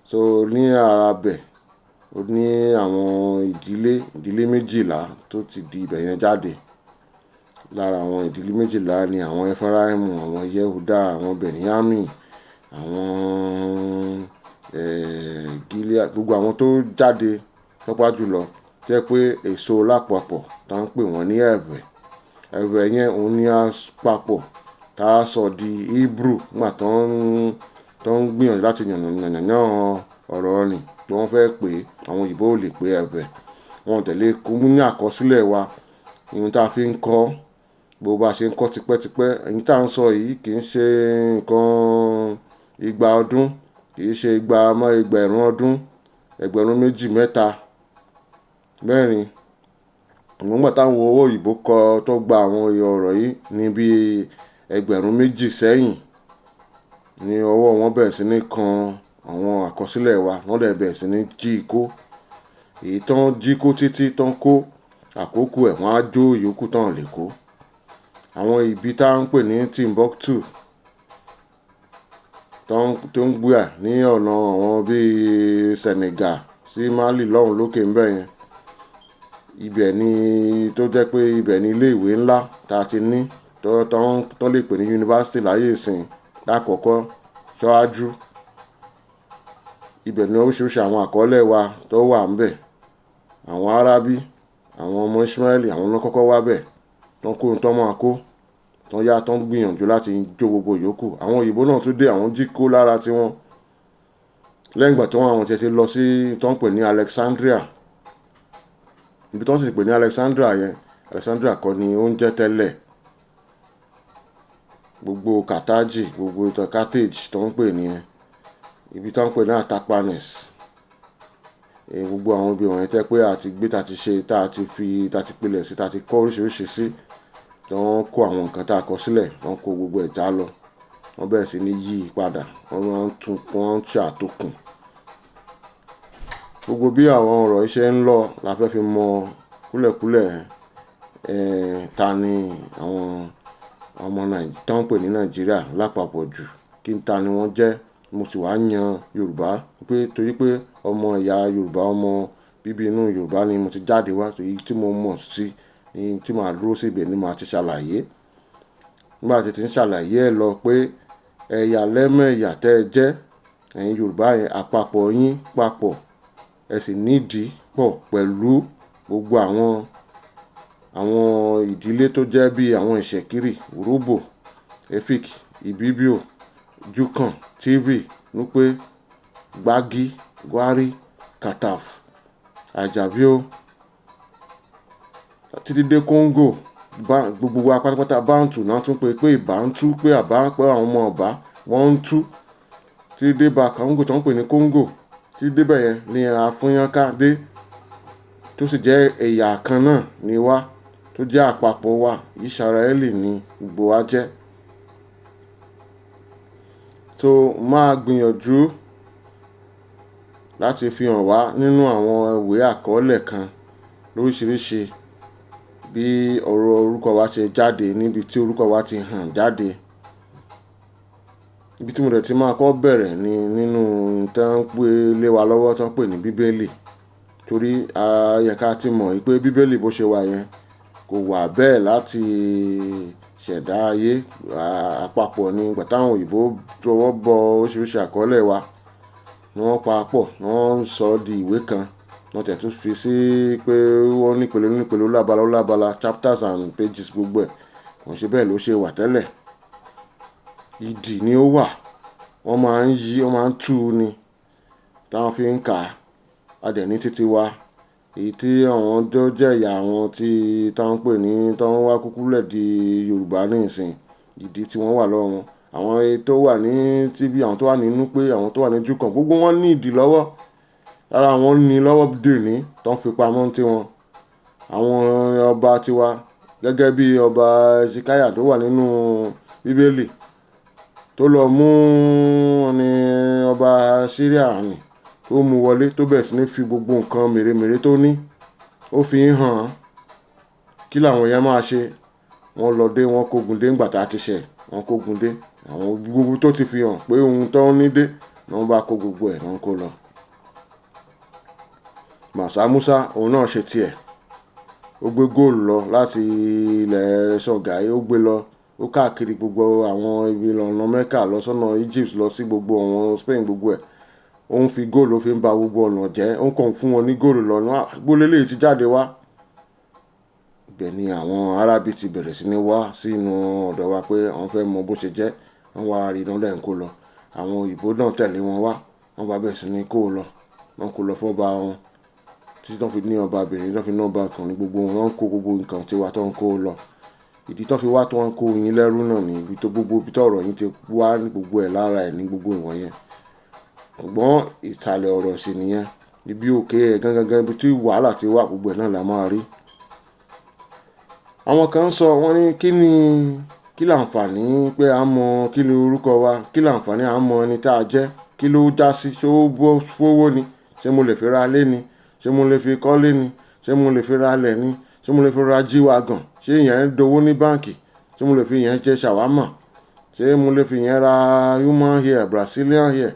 So ní ara bẹ̀, ó ní àwọn ìdílé méjìlá tó ti di ibẹ̀ yẹn jáde. Lára àwọn ìdílé méjìlá ni àwọn Éfráímù, àwọn Yẹ́húdà, àwọn Bẹ̀níyámì, àwọn Gíleádì, gbogbo àwọn tó jáde pàápàá jùlọ jẹ́ pé èso lápapọ̀ tá ń pè wọ́n ní ẹ̀fẹ̀ yẹn òun ni a papọ̀ tá a sọ di Hebrew nígbà tó ń gbìyànjú láti yànnà ọ̀rọ̀ ni tí wọ́n fẹ́ pè àwọn òyìnbó ò lè pè ẹ̀fẹ̀ wọn tẹ̀lé kú ní àkọsílẹ̀ wa ìhun tá a fi ń kọ́ bó bá ṣe ń kọ́ tipẹ́tipẹ́ èyí tá à ń sọ yìí kì í ṣe nǹkan igba ọdún kì í ṣe ẹgbẹ̀rún ọdún ẹgbẹ̀rún méjì mẹ́ta mẹ́rin nígbà táwọn owó òyìnbó kọ tó gba àwọn ọ̀rọ̀ yìí ní bí ẹgbẹ̀rún méjì sẹ́yìn ní ọwọ́ wọn bẹ̀rẹ̀ sí ní kan àwọn àkọsílẹ̀ wa wọ́n dẹ̀ bẹ̀rẹ̀ sí ní jí kó èyí tán jí kó títí tán kó àkókò ẹ̀ wọ́n á jó ìyókù tán lè kó àwọn ibi tá ń pè ní Timbuktu tó ń gbé ní ọ̀nà àwọn bíi Senegal sí Mali lọ́hùn lókè ńbẹ̀ yẹn ibẹ̀ ni tó jẹ́ pé ibẹ̀ ni ilé ìwé ńlá tá a ti ní tó lè pè ní yunifásitì láyé ìsìn lákọ̀ọ́kọ́ ṣáájú ibẹ̀ ni oríṣiríṣi àwọn àkọọ́lẹ̀ wa tó wà ńbẹ̀ àwọn Árábí àwọn ọmọ Ismaili àwọn náà kọ́kọ́ wá bẹ̀ tó ń kó tó máa kó tó yá tó ń gbìyànjú láti jó gbogbo ìyókù àwọn òyìnbó náà tún dé àwọn jí kó lára tiwọn lẹ́yìn ìgbà tó àwọn ti lọ sí tó ń pè ní Alexandria ibi tó ń sì pè ní Alexandria yẹn Alexandria kọ́ ni ó ń jẹ́ tẹ́lẹ̀ gbogbo Carthage gbogbo ìtàn Carthage tó ń pè ní ibi tó ń pè ní Atapanes gbogbo àwọn ibi wọ̀nyẹn tẹ́ pé àti gbé ta ti ṣe tá ti pilẹ̀ sí tá ti kọ́ oríṣiríṣi sí tí wọ́n kó àwọn nǹkan tá a kọ sílẹ̀ wọ́n kó gbogbo ẹ̀ já lọ wọ́n bẹ̀rẹ̀ sí ní yí padà wọ́n ń ṣàtòkùn gbogbo bí àwọn ọ̀rọ̀ iṣẹ́ ń lọ la fẹ́ fi mọ kúlẹ̀kúlẹ̀ ta ni àwọn ọmọ tó ń pè ní Nàìjíríà lápapọ̀ jù kí n ta ni wọ́n jẹ́ mo sì wá yan Yorùbá pé torí pé ọmọ ìyá Yorùbá ọmọ bíbí inú Yorùbá ni mo ti jáde wá èyí tí mo mọ̀ sí ní tí màá dúró sí ibẹ̀ ni màá ti ṣàlàyé nígbà tí ti ń ṣàlàyé ẹ̀ lọ pé ẹ̀yà lẹ́mẹ̀ẹ̀yà tẹ́ ẹ jẹ́ ẹ̀yin Yorùbá yẹn àpapọ̀ yín papọ̀ ẹ sì nídìí pọ̀ pẹ̀lú gbogbo àwọn ìdílé tó jẹ́ bí àwọn ìṣẹ̀kírì Urhobo Efik Ibibio Jukan TV Nupe Gbagi Gwari Kataf Ajabio títí dé Congo gbogbo wa pátápátá Bantu náà tún pé Ìbántú pé àbá pé àwọn ọmọ ọba wọ́n ń tú títí dé bá Congo tó ń pè ní Congo títí dé bẹ̀yẹn ní Afúnyánká dé tó sì jẹ́ ẹ̀yà kan náà ni wá tó jẹ́ àpapọ̀ wa Ísírẹ́lì ni gbogbo wa jẹ́ tó máa gbìyànjú láti fi hàn wá nínú àwọn ìwé àkọọ́lẹ̀ kan lóríṣiríṣi bí ọ̀rọ̀ orúkọ wa ṣe jáde níbi tí orúkọ wa ti hàn jáde ibi tí mo dẹ̀ ti máa kọ́ bẹ̀rẹ̀ ni nínú tán pé lé wa lọ́wọ́ tán pè ní Bíbélì torí ayẹ̀ká ti mọ̀ pé Bíbélì bó ṣe wà yẹn kò wà bẹ́ẹ̀ láti ṣẹ̀dá ayé àpapọ̀ ní ìgbà táwọn òyìnbó tọwọ́ bọ oríṣiríṣi àkọọ́lẹ̀ wa ni wọ́n pa pọ̀ ni wọ́n sọ di ìwé kan wọ́n tẹ̀ tún fi sí pé wọ́n nípele lábala chapters and pages gbogbo ẹ̀ wọ́n ṣe bẹ́ẹ̀ ló ṣe wà tẹ́lẹ̀ ìdí ni ó wà wọ́n máa ń tú ni táwọn fi ń kà á adẹ̀ ní títí wa èyí tí àwọn tó jẹ́ ìyá àwọn tí táwọn pè ní táwọn wá kúkúlẹ̀ di Yorùbá ní ìsìn ìdí tí wọ́n wà lọ́wọ́ wọn àwọn tó wà ní tíbi àwọn tó wà ní Núpé àwọn tó wà ní Júkàn gbogbo wọn ní ìdí lọ́wọ́ lára àwọn ní lọ́wọ́ dè ní tó ń fi pamọ́ tí wọn àwọn ọba tiwa gẹ́gẹ́ bí ọba Ṣíkáyà tó wà nínú Bíbélì tó lọ mú ní ọba Síríà ní tó mú wọlé tó bẹ̀rẹ̀ sí ní fi gbogbo nǹkan mèremère tó ní ó fi ń hàn án kí làwọn yẹn máa ṣe wọ́n lọ dé wọ́n kógun dé ńgbà tá a ti ṣẹ̀ wọ́n kógun dé àwọn gbogbo tó ti fi hàn pé ohun tó ń ní dé ni wọ́n bá kó gbogbo ẹ̀ wọ́n kó lọ. Màsá Músá òun náà ṣe tiẹ̀ ó gbé góòlù lọ láti ilẹ̀ Ṣọ̀gáì ó gbé lọ ó káàkiri gbogbo àwọn ibi lọ́nà Mẹ́kà lọ sọ́nà Egypt lọ sí gbogbo àwọn Spain gbogbo ẹ̀ ó ń fi góòlù fi ń ba gbogbo ọ̀nà jẹ́, ó ń kàn fún wọn ní góòlù lọ́nà gbólélé ti jáde wá. Ibẹ̀ ni àwọn Arábí ti bẹ̀rẹ̀ sí ní wá sínú ọ̀dọ̀ wa pé àwọn fẹ́ mọ bó ṣe jẹ́, wọ́n wá rí iná lẹ́yìn kó lọ. Àwọn òyìnbó náà tẹ̀lé wọn wá, wọ́n bá bẹ̀rẹ̀ sí ní kó lọ, wọ́n kó lọ fọ́ba wọn títí tó fi ní ọbabìnrin, tó fi ní ọba ọkùnrin, gbogbo wọn kó gbogbo nǹkan tiwa tó ń kó lọ. Ìdí tó fi wá tó ń kó yín lẹ́rú náà ní ibi tó gbogbo ibi tó ọ̀rọ̀ yín ti wá ní gbogbo ẹ̀ lára ẹ̀ ní gbogbo ìwọ̀n yẹn. Ṣùgbọ́n ìsàlẹ̀ ọ̀rọ̀ sì nìyẹn, ibi òkè ẹ̀ gangan ibi tí wàhálà ti wà gbogbo ẹ̀ náà la máa rí. Àwọn kan sọ wọ́n ní kí láǹfààní pé à ń mọ kí ni orúkọ wa, kí láǹfààní à ń mọ ẹni tá a jẹ́, kí ló já sí, ṣé ó bọ́ fowó ni, ṣé mo lè fi ra ilé ni, ṣé mo lè fi kọ́lé ni, ṣé mo lè fi ra ilẹ̀ ni, ṣé mo lè fi ra jíwagàn, ṣé ìyẹn ń dowó ní báǹkì, ṣé mo lè fi ìyẹn jẹ ṣàwámà, ṣé mo lè fi ìyẹn ra human hair, Brazilian hair,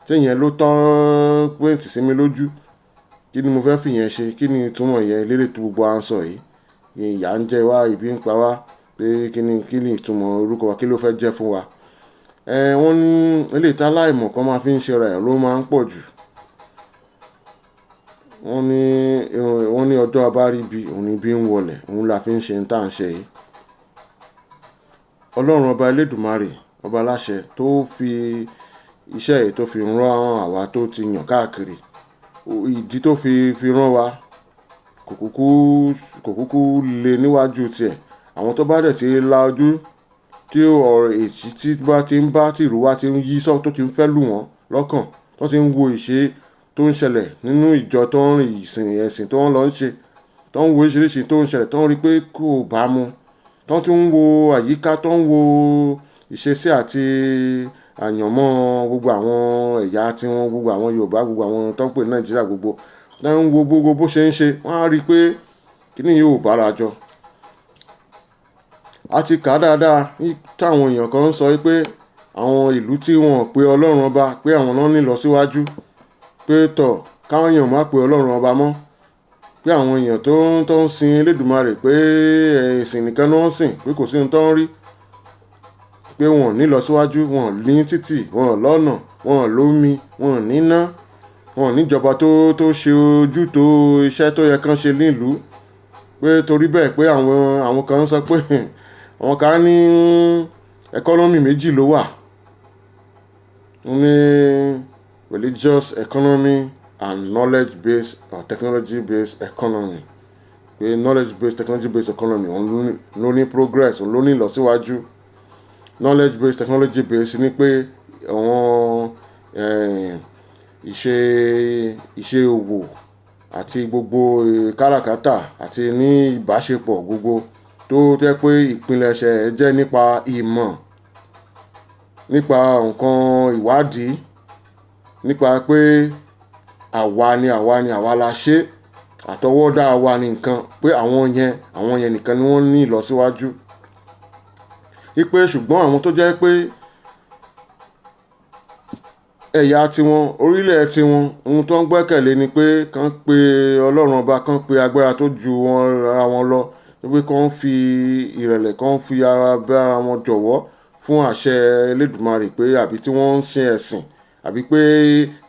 ṣé ìyẹn ló tán pẹ́ǹtì sí mi lójú, kí ni mo fẹ́ fi ìyẹn ṣe, kí ni ìtumọ̀ ìyẹn lélẹ̀ tó gbogbo à ń sọ yìí. Ìyà ń jẹ wá, ìbí ń pa wá, pé kí ni ìtumọ̀ orúkọ wa, kí ló fẹ́ jẹ́ fún wa. Wọ́n ní eléyìí tá láìmọ̀ kan máa fi ń ṣe ra ẹ̀ ló máa ń pọ̀ jù. Wọ́n ní ọjọ́ abáríbi òun ni bí ń wọlẹ̀, òun la fi ń ṣe tá à ń ṣe yìí. Ọlọ́run ọba Elédùmarè, ọba aláṣẹ tó fi iṣẹ́ yìí tó fi rán àwa tó ti yàn káàkiri, ìdí tó fi rán wa kò kúkú lè níwájú tiẹ̀. Àwọn tó bá dẹ̀ ti la ojú tí ọ̀rọ̀ èsì tí bá ti ń bá tìrú wá ti ń yí sọ́ tó ti ń fẹ́ lù wọ́n lọ́kàn, tó ti ń wo ìṣe tó ń ṣẹlẹ̀ nínú ìjọ tó ń rìn ìsìn ẹ̀sìn tó ń lọ ń ṣe, tó ń wo oríṣiríṣi tó ń ṣẹlẹ̀, tó ń rí pé kò bá mu, tó ti ń wo àyíká, tó ń wo ìṣesí àti àyànmọ́ gbogbo àwọn ẹ̀yà tiwọn, gbogbo àwọn Yorùbá, gbogbo àwọn tó ń pè ní Nàìjíríà, gbogbo tó ń wo gbogbo bó ṣe ń ṣe, wọ́n á rí pé kíní yóò bára jọ. A ti kà dáadáa táwọn èèyàn kan ń sọ pé àwọn ìlú tí wọ́n pe Ọlọ́run ọba pé àwọn náà ní ìlọsíwájú, pé káwọn èèyàn má pe Ọlọ́run ọba mọ́, pé àwọn èèyàn tó ń sin Elédùmarè pé ẹ̀sìn nìkan náà ń sìn, pé kò sí ohun tó ń rí, pé wọ́n ní ìlọsíwájú, wọ́n ní títì, wọ́n lọ́nà, wọ́n lómi, wọ́n níná, wọ́n níjọba tó ṣe ojútó iṣẹ́ tó yẹ kán ṣe nílùú. Pé torí bẹ́ẹ̀ pé àwọn kan sọ pé àwọn kan ní ẹkọ́nọ́mì méjì ló wà, ní religious economy and knowledge based or technology based economy. Pé knowledge based technology based economy òun ló ní progress, òun ló ní ìlọsíwájú. Knowledge based technology based ni pé àwọn ìṣe òwò àti gbogbo káràkátà àti ní ìbáṣepọ̀ gbogbo tó jẹ́ pé ìpilẹ̀ṣẹ̀ jẹ́ nípa ìmọ̀, nípa nǹkan ìwádìí, nípa pé àwa la ṣe, àtọwọ́dá wa ní nǹkan, pé àwọn yẹn nìkan ni wọ́n ní ìlọsíwájú. Ipe ṣùgbọ́n àwọn tó jẹ́ pé ẹ̀yà tiwọn, orílẹ̀ tiwọn, ohun tó ń gbẹ́kẹ̀lé ni pé kán pe Ọlọ́run ọba, kán pe agbára tó ju ara wọn lọ, pé kán fi ìrẹ̀lẹ̀, kán fi ara bára wọn jọ̀wọ́ fún àṣẹ Elédùmarè, pé àbí tí wọ́n ń sin ẹ̀sìn, àbí pé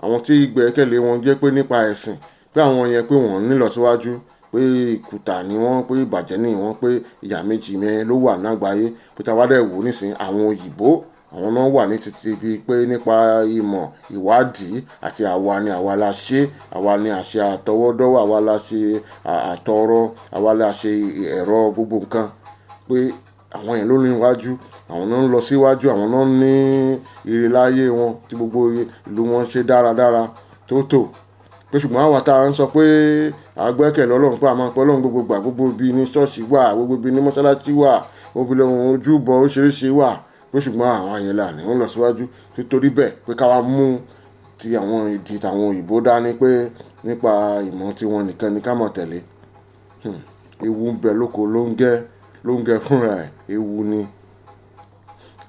àwọn tí gbẹ́kẹ̀lé wọn jẹ́ pé nípa ẹ̀sìn, pé àwọn yẹn pé wọ́n ní ìlọsíwájú, pé ìkùtà ni wọ́n, pé ìbàjẹ́ ni wọ́n, pé ìyà méjì mẹ́ ló wà lágbàáyé. Pé tá a wá dẹ̀ wò nísìn, àwọn òyìnbó àwọn náà wà ní títí bíi pé nípa ìmọ̀ ìwádìí àti àwa la ṣe, àwa ni àṣẹ àtọwọ́dọ́wọ́, àwa la ṣe àtọrọ, àwa la ṣe ẹ̀rọ gbogbo nǹkan, pé àwọn yẹn ló ní iwájú, àwọn náà ń lọ síwájú, àwọn náà ní ire láyé wọn, tí gbogbo ìlú wọn ṣe dáradára tó. Pé ṣùgbọ́n àwa tá à ń sọ pé àgbẹ́kẹ̀lé Ọlọ́run, pé a máa ń pẹ́ Ọlọ́run gbogbo gbà, gbogbo ibi ní ṣọ́ọ̀ṣì wà, gbogbo ibi ní mọ́ṣáláṣí wà, gbogbo ibi ojúbọ oríṣiríṣi wà, pé ṣùgbọ́n àwọn yẹn là ní wọ́n lọ síwájú. Nítorí bẹ́ẹ̀ pé ká wá mú ti àwọn ìdí tàwọn òyìnbó dání, pé nípa ìmọ̀ tiwọn nìkan ni ká mọ̀ tẹ̀lé. Ewu ń bẹ lóko ló ń gẹ́ fúnra ẹ̀, ewu ni.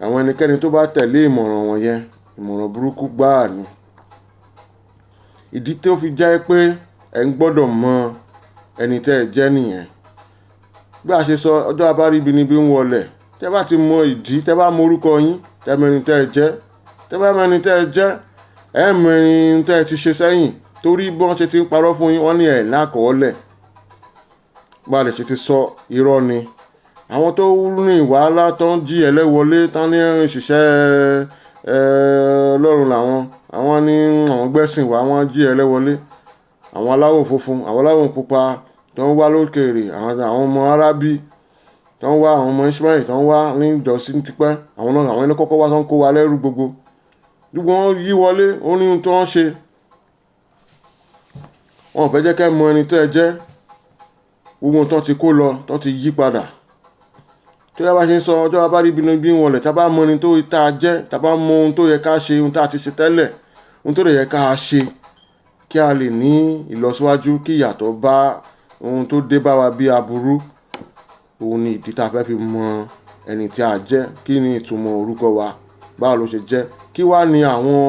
Àwọn ẹnikẹ́ni tó bá tẹ̀lé ìmọ̀ràn wọn yẹn, ìmọ̀ràn burúkú gbáà ni. Ìdí tí ó fi jẹ́ pé ẹ ń gbọ́dọ̀ mọ ẹni tẹ́ ẹ jẹ́ nìyẹn. Bí a ṣe sọ, ọjọ́ abáríbi ni bí ń wọlẹ̀. Tẹ́ bá ti mọ ìdí, tẹ́ bá mọ orúkọ yín, tẹ́ mẹ́ni tẹ́ ẹ jẹ́, tẹ́ bá mẹ́ni tẹ́ ẹ jẹ́, ẹ mẹ́rin tẹ́ ẹ ti ṣe sẹ́yìn torí bọ́n ṣe ti ń parọ́ fún yín wọ́n ní ẹ̀ lákọọ́lẹ̀ bá lè ṣe ti sọ irọ́ ni àwọn tó rìn wàhálà tó ń jí ẹlẹ́wọlé tán ní òṣìṣẹ́ ọlọ́run làwọn àwọn ní àwọn gbẹ́sìn wá wọ́n jí ẹlẹ́wọlé àwọn aláwọ̀ funfun àwọn aláwọ̀ pupa tó ń wá lókèèrè àwọn ọmọ arábí tó ń wá àwọn ọmọ Ismail tó ń wá ní ìjọsí tipẹ́ àwọn náà àwọn ẹni kọ́kọ́ wá tó ń kó wa lẹ́rú gbogbo wọn yí wọlé ó ní ohun tó ń ṣe wọn ò fẹ́ jẹ́ kẹ́ mọ ẹni tó ẹ jẹ́ gbogbo tó ti kó lọ tó ti yí padà tó yá bá ṣe ń sọ ọjọ́ bá rí bí wọn lẹ̀ tá bá mọ ẹni tó tá a jẹ́ tá bá mọ ohun tó yẹ ká ṣe ohun tá a ti ṣe tẹ́lẹ̀ ohun tó lè yẹ ká ṣe kí a lè ní ìlọsíwájú kí ìyàtọ̀ bá ohun tó dé bá wa bí aburú òun ni ìdí tá a fẹ́ fi mọ ẹni tí a jẹ́ kí ni ìtumọ̀ orúkọ wa báwo ló ṣe jẹ́ kí wá ní àwọn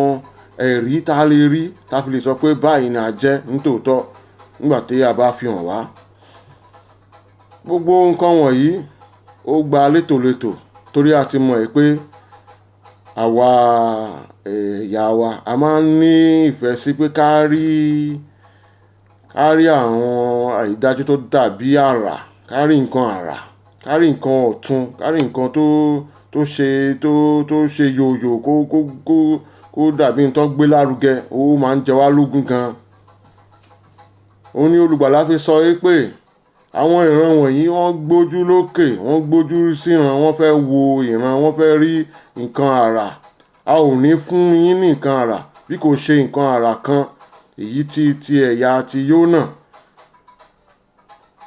ẹ̀rí tá a lè rí tá a fi lè sọ pé báyìí ni a jẹ́ nítòótọ́ nígbà tí a bá fi hàn wá gbogbo nǹkan wọ̀nyí ó gba létòlétò torí a ti mọ̀ ẹ́ pé àwa ẹ̀yà wa a máa ń ní ìfẹ́ sí pé ká rí àwọn àrídájú tó dàbí àrà ká rí nǹkan àrà ká rí nǹkan ọ̀tun ká rí nǹkan tó ṣe yòòyò kó dàbí nǹkan gbé lárugẹ ó máa ń jẹ wá lógún gan. ó ní olùgbàlà fi sọ pé àwọn ìran wọ̀nyí wọ́n gbójú lókè wọ́n gbójú síran wọ́n fẹ́ wo ìran wọ́n fẹ́ rí nǹkan àrà a ò ní fún yín ní nǹkan àrà bí kò ṣe nǹkan àrà kan èyí ti ẹ̀yà ti Jónà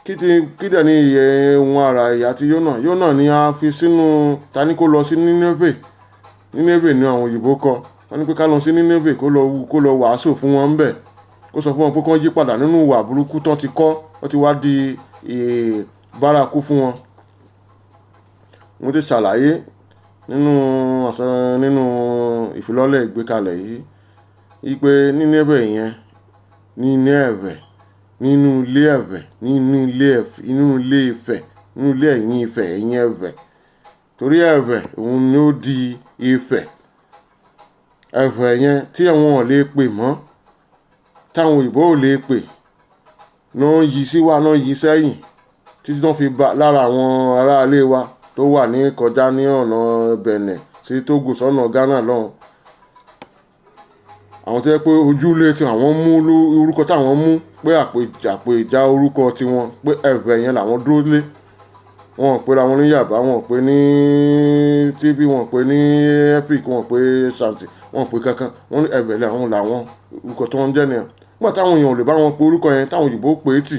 kí dẹ̀ ní ohun àrà ẹ̀yà ti Jónà ni a fi sínú ta ní kó lọ sí Nínéfè ní àwọn òyìnbó kọ wọ́n ní pé ká lọ sí Nínéfè kó lọ wàásù fún wọn ńbẹ̀ kó sọ fún wọn pé kán yí padà nínú ìwà burúkú tán ti kọ́ wọ́n ti wá di bárakú fún wọn. mo ti ṣàlàyé nínú ìfilọ́lẹ̀ ìgbékalẹ̀ yìí pé Nínéfè yẹn nínú ilé Ẹ̀fẹ̀ nínú ilé Ifẹ̀ nínú ilé ẹ̀yìn Ifẹ̀ ẹ̀yìn Ẹ̀fẹ̀ torí Ẹ̀fẹ̀ òun ni ó di Ifẹ̀ yẹn tí àwọn ò lè pè mọ́ táwọn òyìnbó ò lè pè náà yí sí wa náà yí sẹ́yìn títí wọ́n fi bá lára àwọn aráalé wa tó wà ní kọjá ní ọ̀nà Bẹ̀nẹ̀ sí Tógò sọ́nà Ghana lọ́hùn àwọn tó yẹ pé ojúlé tí àwọn mú orúkọ táwọn mú pé àpèjà orúkọ tiwọn pé Ẹ̀fẹ̀ yẹn làwọn dúró lé wọn ò pe ra wọn ní Yàbá wọn ò pe ní TV wọn ò pe ní Efik wọn ò pe Shanti wọn ò pe kankan wọn ní Ẹ̀fẹ̀ làwọn orúkọ tó ń jẹ́ nìyẹn nígbà táwọn èèyàn ò lè bá wọn pe orúkọ yẹn táwọn òyìnbó pè é tì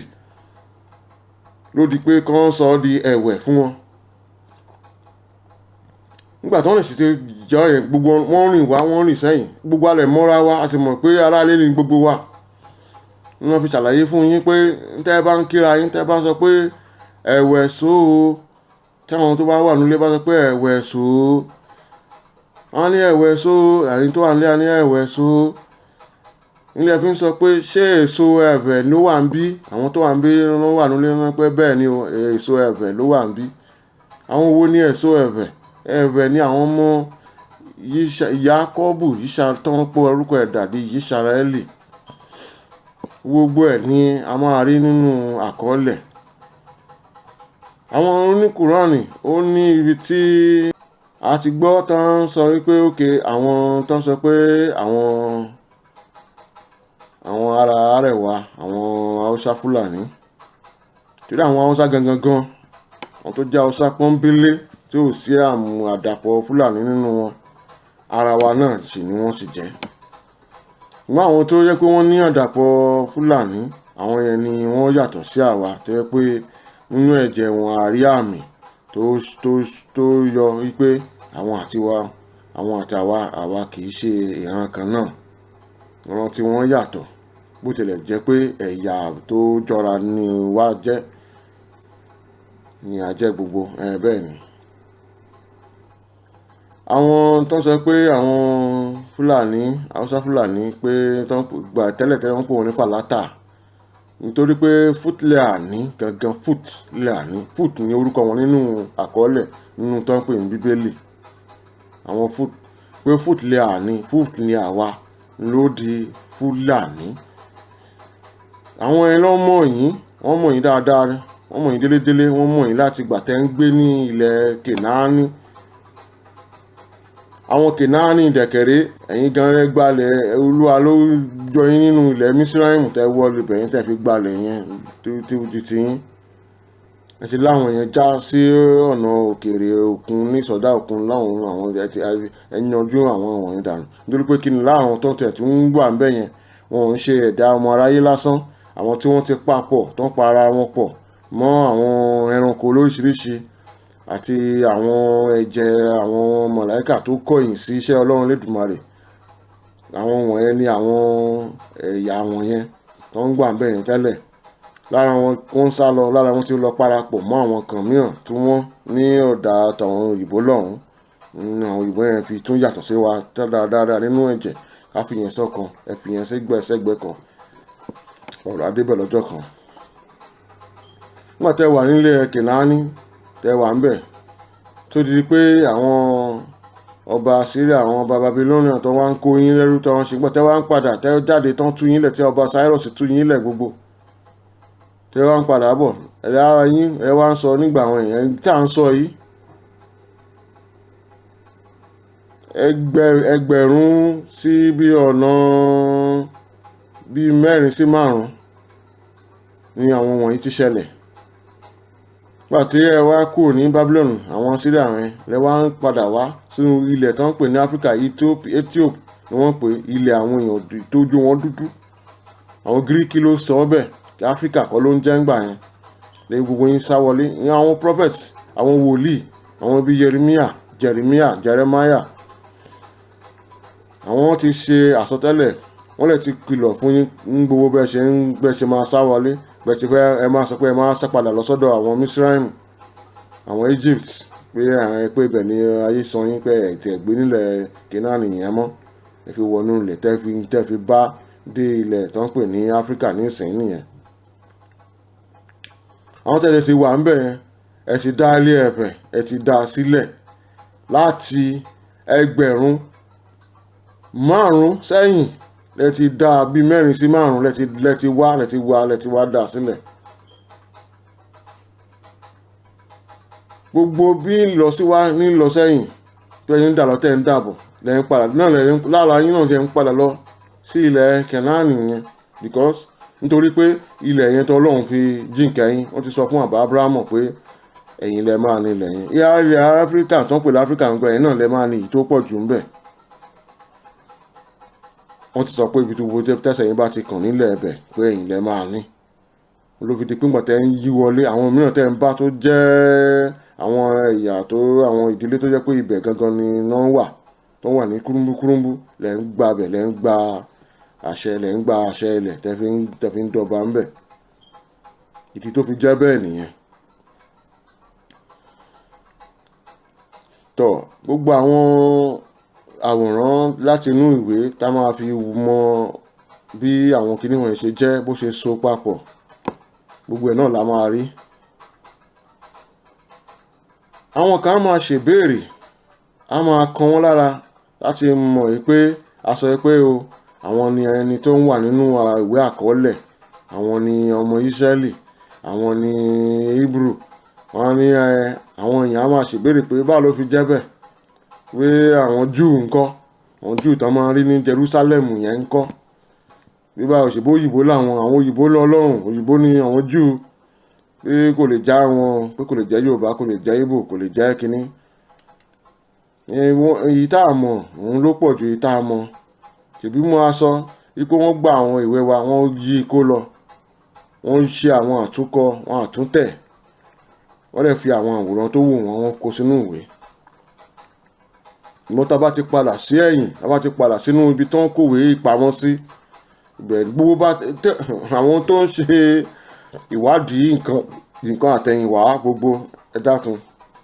ló di pé kán sọ ọ́ di Ẹ̀wẹ̀ fún wọn nígbà tí wọ́n lè ṣètò ìjọ yẹn gbogbo wọ́n rìn wá wọ́n rìn sẹ́yìn gbogbo alẹ̀ mọ́ra wa a ti mọ̀ pé aráalé ni gbogbo wa wọ́n fi ṣàlàyé fún yín pé tẹ́ bá ń kíra yín tẹ́ bá sọ pé Ẹ̀wẹ̀ sóò tí àwọn tó bá wà nílé bá sọ pé Ẹ̀wẹ̀ sóò wọ́n ní Ẹ̀wẹ̀ sóò àyín tó wà nílé ní Ẹ̀wẹ̀ sóò nílẹ̀ fi ń sọ pé ṣé èso Ẹ̀fẹ̀ ló wà ń bí àwọn tó wà ń bí wọ́n wà nílé wọn pé bẹ́ẹ̀ ni èso Ẹ̀fẹ̀ ló wà ń bí àwọn wo ní èso Ẹ̀fẹ̀ ni àwọn ọmọ Jákọ́bù tó ń pọ̀ orúkọ ẹ̀ dàbí Ísírẹ́lì gbogbo ẹ̀ ni a máa rí nínú àkọọ́lẹ̀ àwọn oníkùránì ó ní ibi tí a ti gbọ́ tán sọ wípé òkè àwọn tán sọ pé àwọn ará Àrẹwà àwọn Haúsá Fúlàní torí àwọn Haúsá gangan àwọn tó jẹ́ Haúsá pọ́nbélé tí ò sí àdàpọ̀ Fúlàní nínú wọn ara wa náà sì ni wọ́n sì jẹ́ ṣùgbọ́n àwọn tó yẹ pé wọ́n ní àdàpọ̀ Fúlàní àwọn yẹn ni wọ́n yàtọ̀ sí àwa tó yẹ pé nínú ẹ̀jẹ̀ wọn àrí àmì tó yọ wípé àwọn àti àwa kì í ṣe ìran kan náà ìran tí wọ́n yàtọ̀ bó tilẹ̀ jẹ́ pé ẹ̀yà tó jọra ni wá jẹ́ ni a jẹ́ gbogbo bẹ́ẹ̀ ni àwọn tó sọ pé àwọn Fúlàní Haúsá Fúlàní pé tẹ́lẹ̀ wọ́n pè wọ́n ní Fàlátà nítorí pé Fúlàní gangan Fút ní orúkọ wọn nínú àkọọ́lẹ̀ nínú tó ń pè ní Bíbélì àwọn pé Fúlàní àwa ló di Fúlàní. Àwọn ẹ̀ lọ́ mọ̀ yín, wọ́n mọ̀ yín dáadáa, wọ́n mọ̀ yín délédélé, wọ́n mọ̀ yín láti gbà tẹ́ ń gbé ní ilẹ̀ Kènáánì. Àwọn Kènáánì dẹ̀kẹ̀rẹ́ ẹ̀yin gan rẹ́ gbalẹ̀ Olúwa ló jọ yín nínú ilẹ̀ Mísíráìmù tẹ́ wọlé bẹ̀yìn tẹ́ fi gbalẹ̀ yẹn tí ti yín. Ẹ ti láwọn yẹn já sí ọ̀nà òkèèrè òkun ní ìsọdá òkun láwọn àwọn ẹ̀yanjú àwọn wọ̀nyí dànù. Nítorí pé kí ni láwọn tó tẹ̀ tí ń wà ń bẹ̀ yẹn wọn ò ń ṣe ẹ̀dá ọmọ aráyé lásán. Àwọn tí wọ́n ti papọ̀ tó ń pa ara wọn pọ̀ mọ́ àwọn ẹranko lóríṣiríṣi àti àwọn ẹ̀jẹ̀ àwọn mọ̀láíkà tó kọ̀yìn sí iṣẹ́ Ọlọ́run Lédùmarè. Àwọn wọ̀nyẹn ni àwọn ẹ̀yà wọ̀nyẹn tó ń gbà ń bẹ̀ yẹn tẹ́lẹ̀. Lára wọn wọ́n ń sá lọ, lára wọn ti lọ parapọ̀ mọ́ àwọn kan mìíràn tí wọ́n ní ọ̀dà àtàwọn òyìnbó lọ́hùn. Àwọn òyìnbó yẹn fi tún yàtọ̀ sí wa dáadáa nínú ẹ̀jẹ̀. Ká fi yẹn sọ́kan, ẹ fi yẹn sẹ́gbẹ́ kan. Ọ̀rọ̀ adébẹ̀ lọ́jọ́ kan. Nígbà tẹ́ wà nílé Kènáánì tẹ́ wà ń bẹ̀ tó di pé àwọn ọba Síríà àwọn ọba Babilóníà tó wá ń kó yín lẹ́rú tó wọ́n ṣe gbọ́ tẹ́ wá ń padà tẹ́ jáde tán tú yín lẹ̀ tí ọba Cyrus tú yín lẹ̀ gbogbo tẹ́ wá ń padà bọ̀ ẹ̀rẹ́ ara yín ẹ wá ń sọ nígbà àwọn èèyàn tí à ń sọ yìí ẹgbẹ̀rún sí bí ọ̀nà bí 4 sí 5 ni àwọn wọ̀nyí ti ṣẹlẹ̀. Pàtí ẹ wá kúrò ní Babylon àwọn Syria rẹ̀ lẹ wá ń padà wá sínú ilẹ̀ tó ń pè ní Africa Ethiopia ni wọ́n pè ilẹ̀ àwọn èèyàn tójú wọn dúdú. Àwọn Greek ló sọ bẹ́ẹ̀ kí Africa kọ́ ló ń jẹ́ ńgbà yẹn lè gbogbo yín sá wọlé. Ìyẹn àwọn prophets àwọn wòlíì àwọn bíi Jeremiah àwọn ti ṣe àsọtẹ́lẹ̀ wọ́n lè ti kìlọ̀ fún yín ní gbogbo bẹ́ẹ̀ ṣe máa sá wọlé bẹ́ẹ̀ ṣe fẹ́ ẹ máa sọ pé ẹ máa sá padà lọ sọ́dọ̀ àwọn Mísíráìmù àwọn Egypt pé ibẹ̀ ni ayé sọ yín pé ẹ̀tẹ̀ gbé nílẹ̀ Kénáánì yẹn mọ́ ẹ fi wọnú ilẹ̀ tẹ́ fi bá dé ilẹ̀ tó ń pè ní Áfíríkà ní ìsìn nìyẹn. Àwọn tẹ́lẹ̀ ti wà ń bẹ̀ yẹn ẹ ti dá ilé ẹ̀fẹ̀ ẹ ti dá sílẹ̀ láti ẹgbẹ̀rún 5 sẹ́yìn lẹ ti dá bí 4 sí 5 lẹ ti wá dá sílẹ̀. Gbogbo bí lọ sẹ́yìn tó ẹ̀yin ń dà lọ tẹ́ ń dàbọ̀ lẹ́yìn padà náà lára yín náà tẹ́ ń padà lọ sí ilẹ̀ Kénáánì yẹn because nítorí pé ilẹ̀ yẹn tó Ọlọ́run fi jíǹkẹ́ yín wọ́n ti sọ fún Ábúráhámù pé ẹ̀yin lẹ máa ní ilẹ̀ yẹn. Ilẹ̀ Áfíríkà tó ń pè láfíríkà ń gbọ́ ẹ̀yin náà lẹ máa ní èyí tó pọ̀ jù ń bẹ̀. Wọ́n ti sọ pé ibi tó wo tẹ́sẹ̀ yín bá ti kàn nílẹ̀ ẹ̀bẹ̀ pé ẹ̀yin lẹ máa ní. Ló fi di pé ńgbà tẹ́ ń yí wọlé àwọn mìíràn tẹ́ ń bá tó jẹ́ àwọn ẹ̀yà tó àwọn ìdílé tó jẹ́ pé ibẹ̀ gangan ni wọ́n wà tó wà ní kúrúmbú lẹ́ ń gba bẹ̀ lẹ́ ń gba àṣẹ ilẹ̀ tẹ́ fi ń dọba ń bẹ̀. Ìdí tó fi jẹ́ bẹ́ẹ̀ nìyẹn. Tọ́ gbogbo àwọn àwòrán láti inú ìwé tá máa fi mọ bí àwọn kinní wọ̀nyí ṣe jẹ́ bó ṣe so papọ̀ gbogbo ẹ̀ náà la máa rí. Àwọn kan máa ṣèbéèrè a máa kan wọ́n lára láti mọ̀ pé a sọ pé o àwọn ni ẹni tó ń wà nínú ìwé àkọọ́lẹ̀ àwọn ni ọmọ Ísírẹ́lì àwọn ni Hebrew wọ́n ní àwọn èèyàn máa ṣèbéèrè pé báwo ló fi jẹ́ bẹ́ẹ̀ pé àwọn Júù ńkọ́ àwọn Júù tán máa ń rí ní Jerusalem yẹn ńkọ́ bí báwo òṣèbó òyìnbó làwọn àwọn òyìnbó lọ́lọ́run òyìnbó ni àwọn Júù pé kò lè já wọn pé kò lè jẹ́ Yorùbá kò lè jẹ́ Ìgbò kò lè jẹ́ kínní. Èyí tá a mọ̀ òun ló pọ̀ ju èyí tá a mọ̀ ṣèbí mo á sọ wípé wọ́n gba àwọn ìwé wa wọ́n yí kó lọ wọ́n ṣe àwọn àtúnkọ wọn àtúntẹ̀ wọ́n lè fi àwọn àwòrán tó wù wọ́n kó sínú ìwé. Ìmọ̀ tá a bá ti padà sí ẹ̀yìn tá a bá ti padà sínú ibi tó ń kówé ìpamọ́ sí ibẹ̀ gbogbo bá àwọn tó ń ṣe ìwádìí nǹkan àtẹ̀yìnwá gbogbo ẹ dákun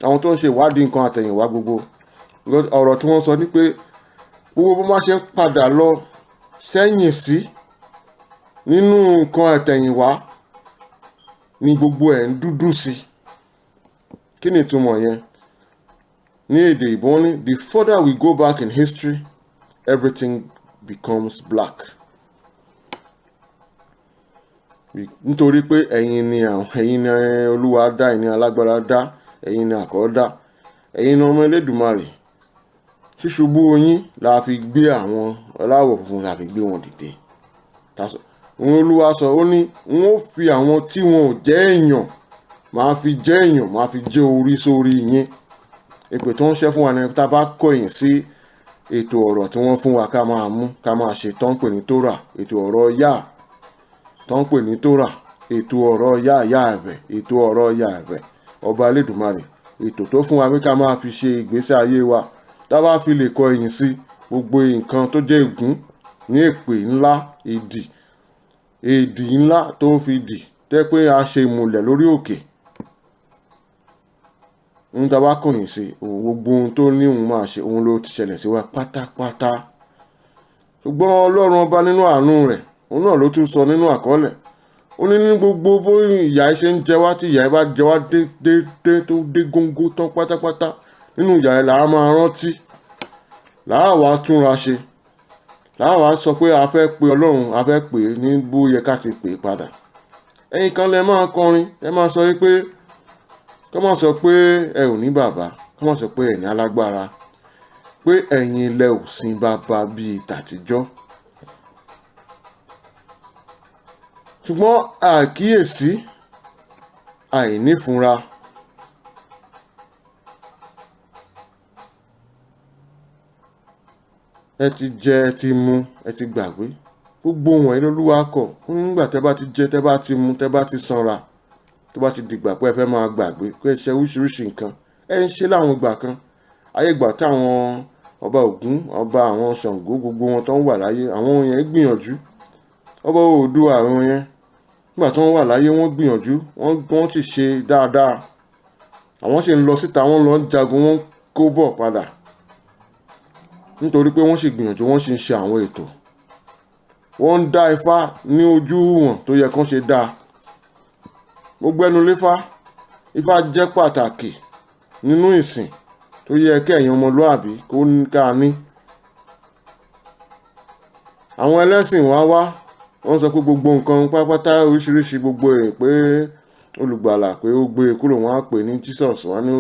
àwọn tó ń ṣe ìwádìí nǹkan àtẹ̀yìnwá gbogbo ọ̀rọ̀ tí wọ́n sọ ní pé gbogbo bó má ṣe ń padà lọ sẹ́yìn sí nínú nǹkan àtẹ̀yìnwá ni gbogbo ẹ̀ ń dúdú sí. Kí ni ìtumọ̀ yẹn? Ní èdè ìbọn ní the further we go back in history everything becomes black. Nítorí pé ẹ̀yin ni Olúwa dá, ẹ̀yin ni alágbára dá, ẹ̀yin ni àkọ́dá, ẹ̀yin ni ọmọ Elédùmarè. Ṣíṣubú yín la fi gbé àwọn aláwọ̀ funfun, la fi gbé wọn dìde. Olúwa sọ, ó ní n ó fi àwọn tí wọn ò jẹ́ èèyàn máa fi jẹ́ èèyàn, máa fi jẹ́ orí sórí yín. Èpè tó ń ṣẹ́ fún wa ni tá a bá kọ̀yìn sí ètò ọ̀rọ̀ tí wọ́n fún wa ká máa ṣe tó ń pè ní Tórà, ètò ọ̀rọ̀ Yá tó ń pè ní Tórà, ètò ọ̀rọ̀ Yá ẹ̀bẹ̀, ètò ọ̀rọ̀ Yá ẹ̀bẹ̀, ọba Elédùmarè, ètò tó fún wa pé ká máa fi ṣe ìgbésí ayé wa. Tá a bá fi lè kọ̀yìn sí gbogbo nǹkan tó jẹ́ ègún ní èpè ńlá, èdì ńlá tó fi dì tẹ́ pé a ṣe ìmùlẹ̀ lórí òkè. Tá a bá kọ̀yìn sí gbogbo ohun tó ní òun máa ṣe, òun ló ti ṣẹlẹ̀ sí wa pátápátá. Ṣùgbọ́n Ọlọ́run ọba nínú àánú rẹ̀, òun náà ló tún sọ nínú àkọọ́lẹ̀, ó ní ní gbogbo bó ìyà ṣe ń jẹ wá, tí ìyà bá jẹ wá dé tó dé góńgó tán pátápátá, nínú ìyà ẹ̀ làá máa rántí, làá wá túnra ṣe, làá wá sọ pé a fẹ́ pe Ọlọ́run, a fẹ́ pè é ní bó yẹ ká ti pè é padà. Ẹ̀yin kan lẹ máa kọrin, ẹ máa sọ pé kọ́ máa sọ pé ẹ ò ní bàbá, kọ́ máa sọ pé ẹ ní alágbára, pé ẹ̀yin ilẹ̀ ò sin bàbá bíi tàtijọ́. Ṣùgbọ́n àkíyèsí, àìnífunra, ẹ ti jẹ, ẹ ti mu, ẹ ti gbàgbé. Gbogbo wọ̀nyí l'Olúwa kọ̀. Nígbà tẹ́ bá ti jẹ, tẹ́ bá ti mu, tẹ́ bá ti sanra, tó bá ti dìgbà pé ẹ fẹ́ máa gbàgbé, pé ẹ ṣe oríṣiríṣi nǹkan ẹ ń ṣe láwọn ìgbà kan. Ayé ìgbà táwọn ọba Ògún, ọba àwọn Ṣàngó, gbogbo wọn tó ń wà láyé, àwọn yẹn gbìyànjú. Ọba Oòduà àwọn yẹn, nígbà tí wọ́n wà láyé, wọ́n gbìyànjú, wọ́n ti ṣe dáadáa. Àwọn sì ń lọ síta, wọ́n lọ ń jagun, wọ́n kó bọ̀ padà, nítorí pé wọ́n sì gbìyànjú, wọ́n sì ń ṣe àwọn ètò. Wọ́n ń dá Ifá ní ojú wọn tó yẹ kán ṣe dáa. Gbogbo ẹnu léfá, Ifá jẹ́ pàtàkì nínú ìsìn tó yẹ kí ẹ̀yin ọmọlúàbí kó ká ní. Àwọn ẹlẹ́sìn wọ́n sọ pé gbogbo nǹkan pátápátá oríṣiríṣi, gbogbo ẹ̀ pé olùgbàlà pé ó gbé kúrò, wọ́n á pè ní Jesus, wọ́n ní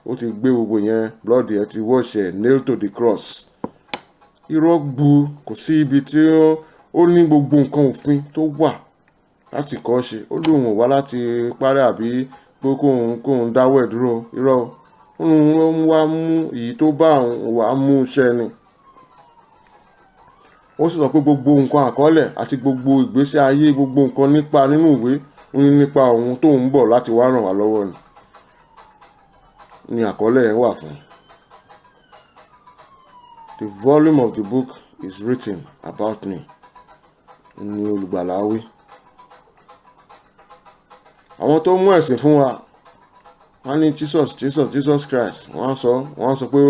ó ti gbé gbogbo yẹn, blood ẹ̀ ti wash ẹ̀, nail to the cross. Irọ́ gbu, kò sí ibi tí ó ní gbogbo nǹkan òfin tó wà láti kọ́ ṣe. Ó lóun ò wá láti parẹ́ àbí pé kóun dáwọ́ ẹ̀ dúró. Irọ́, òun ló ń wá mú èyí tó bá òun wá mú iṣẹ́ ni. Ó sì sọ pé gbogbo nǹkan àkọọ́lẹ̀ àti gbogbo ìgbésí ayé, gbogbo nǹkan nípa nínú ìwé nípa òun tó ń bọ̀ láti wá ràn wá lọ́wọ́ ni àkọọ́lẹ̀ yẹn wà fún. The volume of the book is written about me, ni olùgbàlà wí. Àwọn tó mú ẹ̀sìn fún wa, wọ́n ní Jesus Christ, wọ́n sọ pé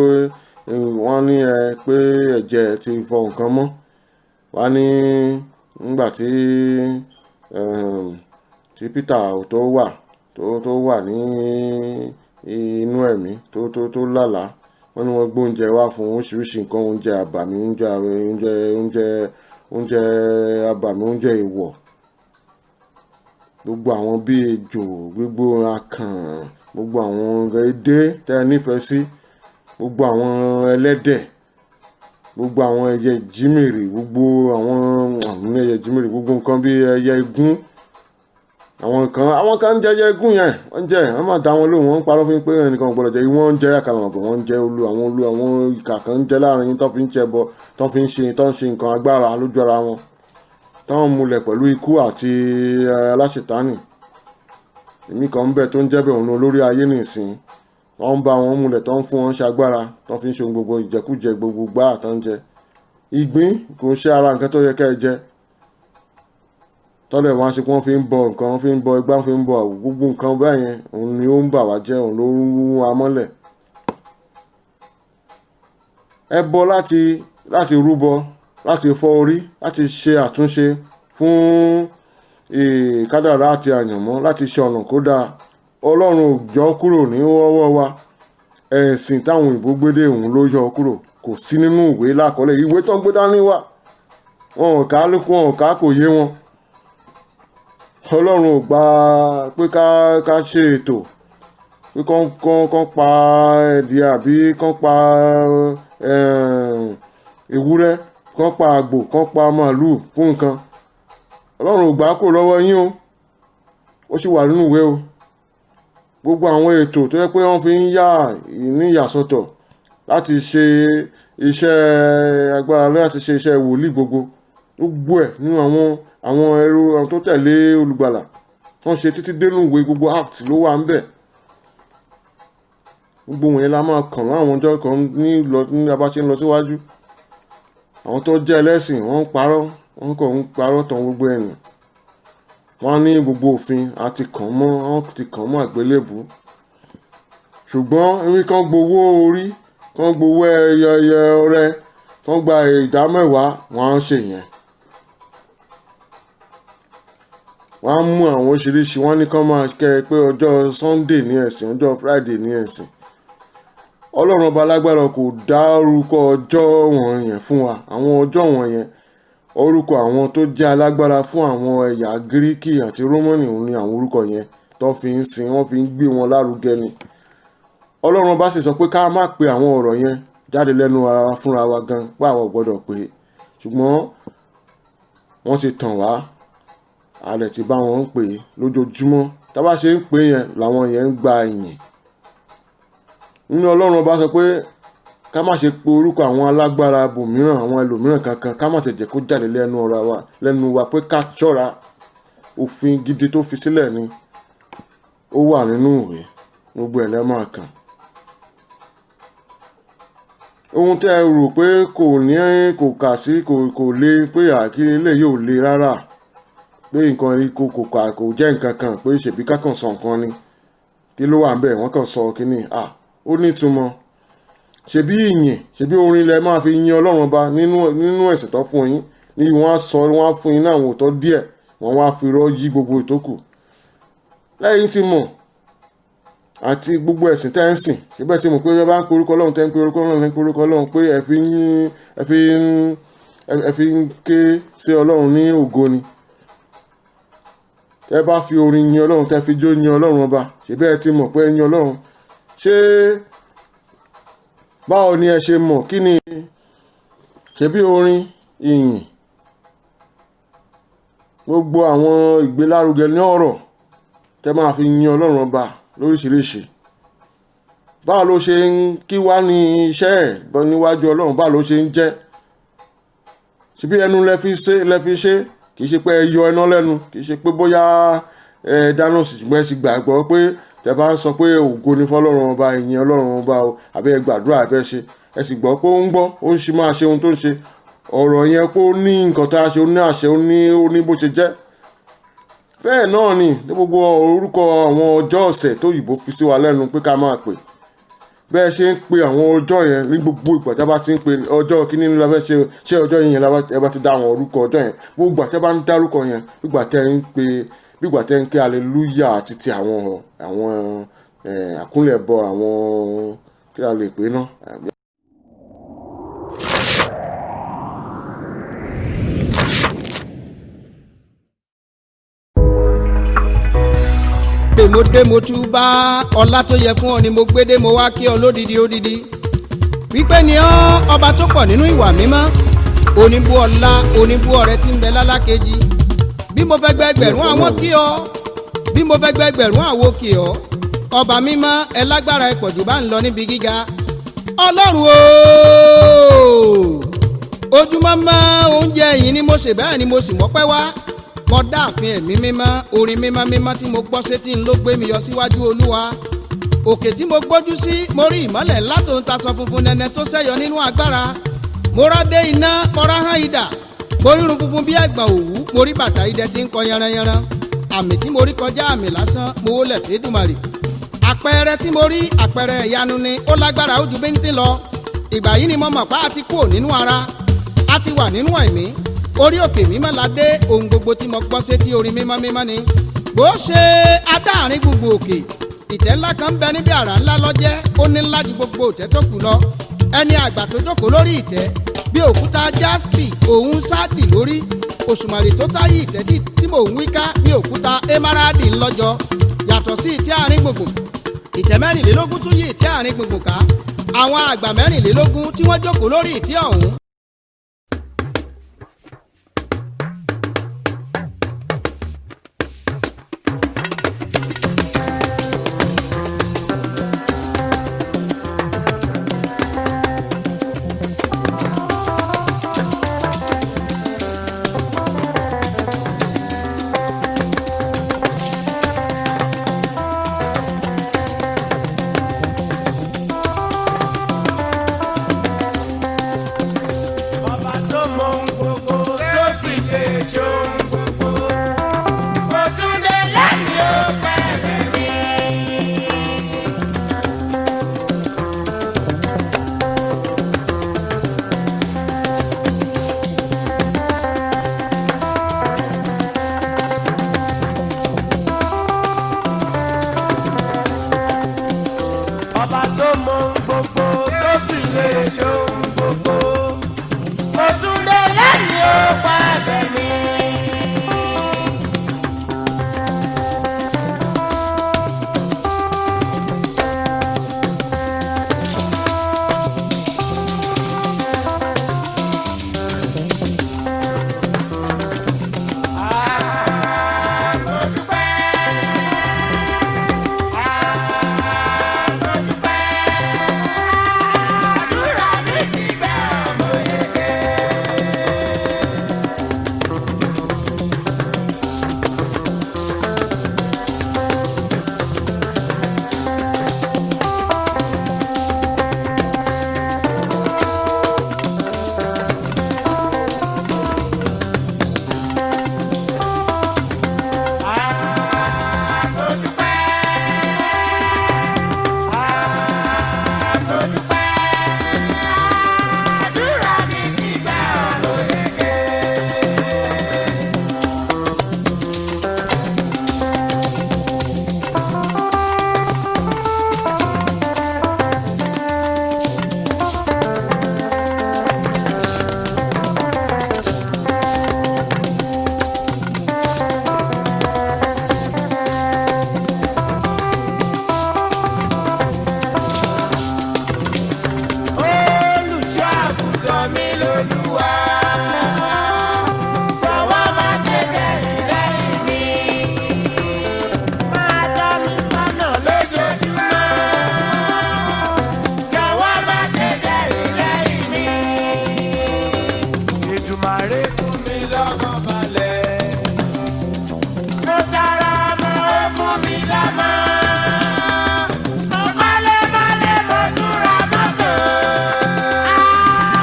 wọ́n ní pé ẹ̀jẹ̀ ti fọ nǹkan mọ́. Wọ́n ní nígbà tí Peter tó wà ní inú ẹ̀mí tó lálàá, wọ́n ní wọ́n gbé oúnjẹ wá fún oríṣiríṣi nǹkan, oúnjẹ àbàmì, oúnjẹ àbàmì, oúnjẹ èèwọ̀. Gbogbo àwọn bíi ejò, gbogbo akàn, gbogbo àwọn edé tẹ́ ẹ nífẹ̀ẹ́ sí, gbogbo àwọn ẹlẹ́dẹ̀, gbogbo àwọn ẹyẹ ìjímèrè, gbogbo àwọn ẹyẹ ìjímèrè, gbogbo nǹkan bíi ẹyẹ igún. Àwọn kan ń jẹ ẹyẹ igún yẹn, wọ́n máa dá wọn lóhùn, wọ́n ń parọ́ fún pé ẹnìkan ò gbọ́dọ̀ jẹ. Wọ́n ń jẹ àkàlàmọ̀gbọ̀, wọ́n ń jẹ àwọn ìkà kan ń jẹ láàrin yín, tó fi ń ṣẹbọ, tó ń ṣe nǹkan agbára lójú ara wọn, táwọn múlẹ̀ pẹ̀lú ikú àti aláṣetánì. Èmi kan ń bẹ tó ń jẹ́ bẹ̀ òun olórí ayé nìsín. Wọ́n ń bá wọn múlẹ̀, tó ń fún wọn ṣagbára, tó fi ń ṣe gbogbo ìjẹkújẹ, gbogbo gbá àtọ́ ń jẹ. Ìgbín kò ń ṣe ara nǹkan tó yẹ ká ẹ jẹ. Tọ́lẹ̀ wọn ṣe pé wọ́n fi ń bọ nǹkan, wọ́n fi ń bọ igbá, wọ́n fi ń bọ gbogbo nǹkan bẹ́ẹ̀ yẹn, òun ni ó ń bà wá jẹ́, òun ló ń wú wa mọ́lẹ̀. Ẹbọ láti rúbọ, láti fọ́ orí, láti ṣe àtúnṣe fún kádàrá àti àyànmọ́, láti ṣe ọ̀nà kó dáa. Ọlọ́run ò yọ kúrò ní ọwọ́ wa. Ẹ̀sìn táwọn òyìnbó gbédè òun ló yọ kúrò. Kò sí nínú ìwé lákọọ́lẹ̀. Ìwé tó ń gbé dání wá wọn ò ká lókun, wọn ò ká kò yé wọn. Ọlọ́run ò gba pé ká ṣe ètò pé kán pa ẹdìẹ àbí kán pa ewúrẹ́, kán pa àgbò, kán pa màálùú fún nǹkan. Ọlọ́run ò gbà kó lọ́wọ́ yín o, ó sì wà nínú ìwé o. Gbogbo àwọn ètò tó yẹ pé wọ́n fi ń yà ní ìyàsọ́tọ̀ láti ṣe iṣẹ́ agbára, láti ṣe iṣẹ́ wòlíì gbogbo ẹ̀ nínú àwọn ẹrú tó tẹ̀lé olùgbàlà wọ́n ṣe títí dénú ìwé, gbogbo act ló wà ń bẹ̀. Gbogbo wọ̀nyẹn la máa kàn láwọn ọjọ́ kan ní abá ṣe ń lọ síwájú. Àwọn tó jẹ́ ẹlẹ́sìn wọ́n ń parọ́, wọ́n kàn ń parọ́ tàn gbogbo ẹ̀nì. Wọ́n ní gbogbo òfin àti wọ́n ti kàn mọ́ àgbélébù. Ṣùgbọ́n ewé kan gbowó orí, kan gbowó ẹyẹ ọrẹ, kan gba ìdámẹ́wàá, wọ́n á ṣe yẹn. Wọ́n á mú àwọn oríṣiríṣi, wọ́n ní kán máa kẹ́ pé ọjọ́ Sunday ní ẹ̀sìn, ọjọ́ Friday ní ẹ̀sìn. Ọlọ́run ọba alágbára kò dá orúkọ ọjọ́ wọ̀nyẹn fún wa. Àwọn ọjọ́ wọ̀nyẹn, orúkọ àwọn tó jẹ́ alágbára fún àwọn ẹ̀yà Gíríkì àti Rómánì ní àwọn orúkọ yẹn tó fi ń sìn, wọ́n fi ń gbé wọn lárugẹ ni. Ọlọ́run ọba sì sọ pé ká má pe àwọn ọ̀rọ̀ yẹn jáde lẹ́nu ara wa fúnra wa gan, pé àwọn gbọ́dọ̀ pé. Ṣùgbọ́n wọ́n ti tàn wá, a lè ti bá wọn ń pè lójoojúmọ́. Tá bá ṣe ń pè yẹn làwọn yẹn ń gba ìyìn. Nínú Ọlọ́run ọba sọ pé ká má ṣe pe orúkọ àwọn alágbára bòmíràn, àwọn ẹlòmíràn kankan, ká má ti jẹ́ kó jáde lẹ́nu wa pé ká ṣọ́ra. Òfin gidi tó fi sílẹ̀ ni ó wà nínú ìwé, gbogbo ẹ̀ lẹ́ máa kàn. Ohun tẹ́ ẹ rò pé kò kà sí, kò le, pé àkírí ilé yóò le rárá, pé nǹkan kò jẹ́ nǹkan kan, pé ṣèbí ká kàn sọ nǹkan ni, kí ló wà ń bẹ̀, wọ́n kàn sọ kíní, ó ní ìtumọ̀. Ṣèbí ìyìn, ṣèbí orin lẹ máa fi yin Ọlọ́run ọba nínú ẹ̀sìn tó fún yín, ní wọ́n á fún yín láwọn òótọ́ díẹ̀, wọ́n wá fi irọ́ yí gbogbo ìtókù. Lẹ́yìn tí mọ̀ àti gbogbo ẹ̀sìn tẹ́ ń sìn, ṣébẹ̀ tí mọ̀ pé ẹ bá ń pe orúkọ Ọlọ́run, tẹ́ ń pe orúkọ Ọlọ́run, tẹ́ ń pe orúkọ Ọlọ́run, pé ẹ fi ń ké sí Ọlọ́run ní ògo ni. Tẹ́ bá fi orin yin Ọlọ́run, tẹ́ fi jó yin Ọlọ́run ọba, ṣébẹ̀ tí mọ̀ pé ẹ yin Ọlọ́run. Ṣé báwo ni ẹ ṣe mọ̀? Kí ni ṣebí orin ìyìn, gbogbo àwọn ìgbélárugẹ ní ọ̀rọ̀ tẹ́ máa fi yin Ọlọ́run ọba lóríṣiríṣi. Báwo ló ṣe ń kí wá ní iṣẹ́ ẹ̀ níwájú Ọlọ́run, báwo ló ṣe ń jẹ́? Ṣebí ẹnu lẹ fi ṣe, kì í ṣe pé ẹ yọ ẹná lẹ́nu, kì í ṣe pé bóyá ẹ dáná sí, ṣùgbọ́n ẹ sì gbàgbọ́ pé tẹ́ bá ń sọ pé ògo ni fọ́lọ́run ọba, ìyìn Ọlọ́run ọba o, àbí ẹ gbàdúrà àbẹ́ ṣe, ẹ sì gbọ́ pé ó ń gbọ́, ó ń ṣe máa ṣe ohun tó ń ṣe. Ọ̀rọ̀ yẹn pé ó ní nǹkan tá a ṣe, ó ní àṣẹ, ó ní bó ṣe jẹ́. Bẹ́ẹ̀ náà ni ní gbogbo orúkọ àwọn ọjọ́ ọ̀sẹ̀ tó yìnbó fi sí wa lẹ́nu pé ká máa pè. Bẹ́ẹ̀ ṣe ń pe àwọn ọjọ́ yẹn ní gbogbo ìgbà tí a bá ti ń pe ọjọ́ kíní ní la fẹ́ ṣe ọjọ́ yẹn ẹ bá ti dá àwọn orúkọ ọjọ́ yẹn, gbogbo ìgbà tí a bá ń dárúkọ yẹn, gbígbà tẹ́ ń ké hallelujah àti ti àwọn àkúnlẹ̀bọ, àwọn kí a lè pè náà.
mo dé mo tún bá ọlá tó yẹ fún ọ ni mo gbé dé, mo wá kí ọ lódìdí odidi wípé ni ọ ọba tó pọ̀ nínú ìwà mímọ́, oníbú ọlá oníbú ọrẹ tí ń bẹ lálákejì. Bí mo fẹ́ gbẹgbẹ̀rún àwọn kí ọ, bí mo fẹ́ gbẹgbẹ̀rún àwo kí ọ, ọba mímọ́ ẹ lágbára ẹ pọ̀jù bá ń lọ níbi gíga. Ọlọ́run ooo, ojúmọ́ mọ́ oúnjẹ yìí ni mo ṣe, bẹ́ẹ̀ ni mo sì mọ́pẹ́ wá. Mo dáàfin ẹ̀mí mímọ́, orin mímọ́ mímọ́ tí mo gbọ́ sétí ń ló gbé mi yọ síwájú Olúwa. Òkè tí mo gbójú sí, mo rí ìmọ́lẹ̀ ńlá tó ń taṣọ funfun nẹ́nẹ́ tó ṣẹ́yọ nínú agbára. Mo rádé iná, mo rá hán idà, mo rírun funfun bí ẹ̀gbọ̀n òwú, mo rí bàtà idẹ tí ń kọ yanranyanran. Àmì tí mo rí kọjá àmì lásán, mo wólẹ̀ f'Èdùmàrè. Àpẹẹrẹ tí mo rí àpẹẹrẹ ìyanu ni, ó lágbára ó ju bíntín lọ. Ìgbà yìí ni mo mọ̀ pé a ti kúrò nínú ara, a ti wà nínú ẹ̀mí. Orí òkè mímọ́ la dé, ohun gbogbo tí mo gbọ́ sétí orin mímọ́ mímọ́ ni. Bó ṣe adáàrin gbogbo òkè, ìtẹ́ ńlá kan ń bẹ níbi àrà ńlá lọ́jẹ́, ó ní ńlá ju gbogbo ìtẹ́ tó kù lọ. Ẹni àgbà tó jókòó lórí ìtẹ́, bí òkúta jaspi òun sáàdì lórí òṣùmàrè tó táyì ìtẹ́tí tí mò ń wí ká ní òkúta emerald ńlọ́jọ́ yàtọ̀ sí ìtẹ́ àárín gbùngbùn ìtẹ́ mẹ́rìnlélógún tún yí ìtẹ́ àárín gbùngbùn ká àwọn àgbà mẹ́rìnlélógún tí wọ́n jókòó lórí ìtẹ́ ọ̀hún.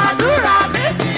Àdúrà mi ti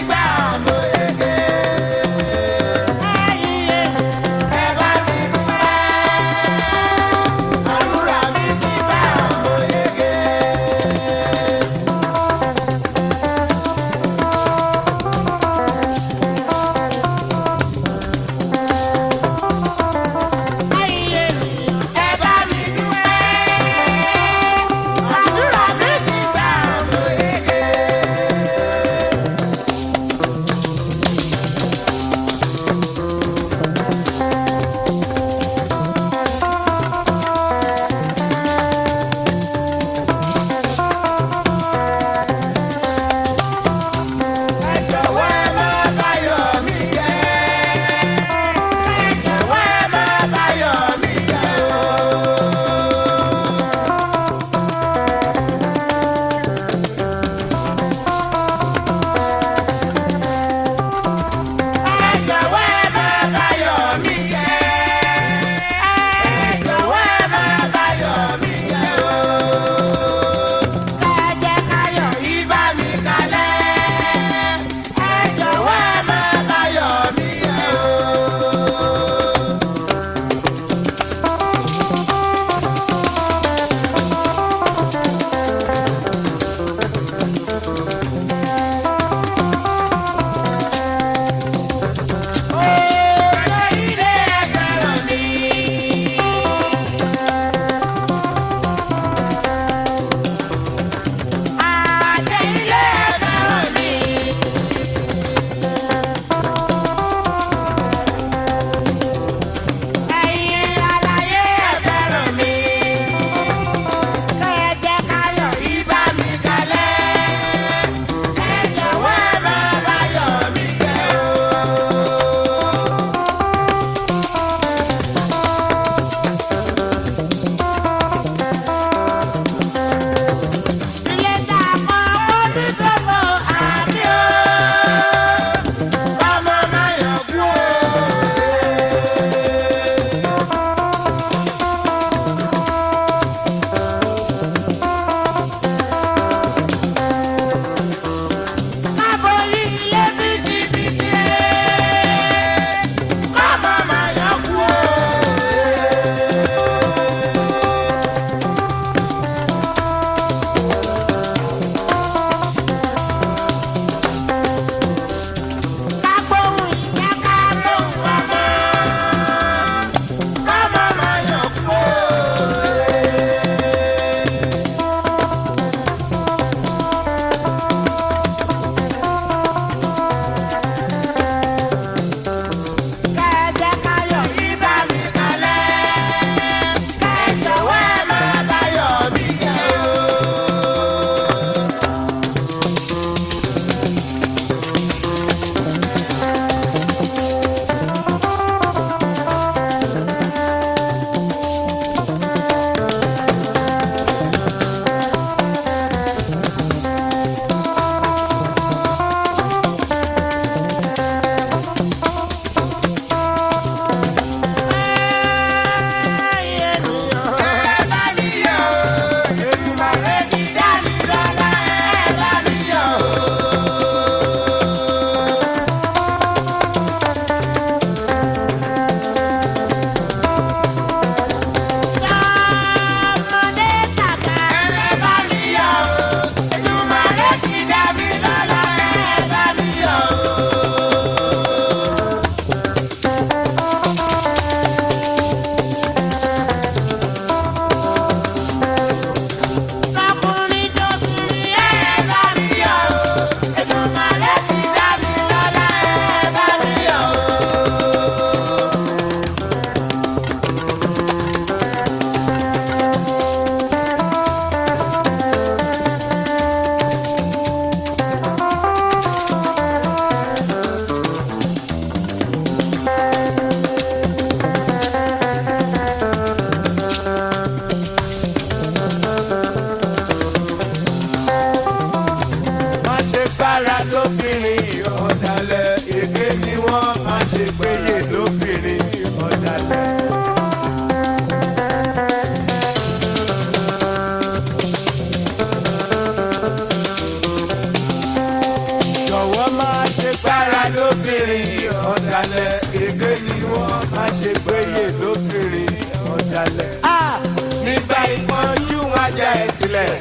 sílẹ̀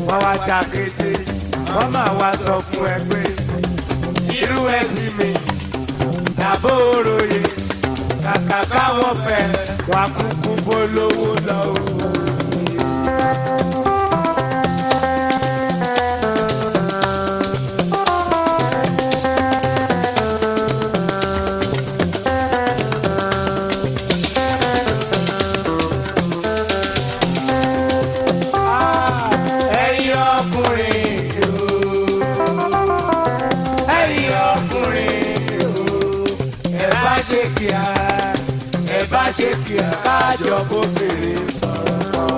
wọ́n wá ta kété wọ́n máa wá sọ fún ẹ pé irú ẹ̀sìn mi tàbó òròyè kàkà káwọn fẹ́ wà kúkú bolówó lọ́wọ́. Ṣé kí a kájọ kó fèrè sọ̀rọ̀ pọ̀.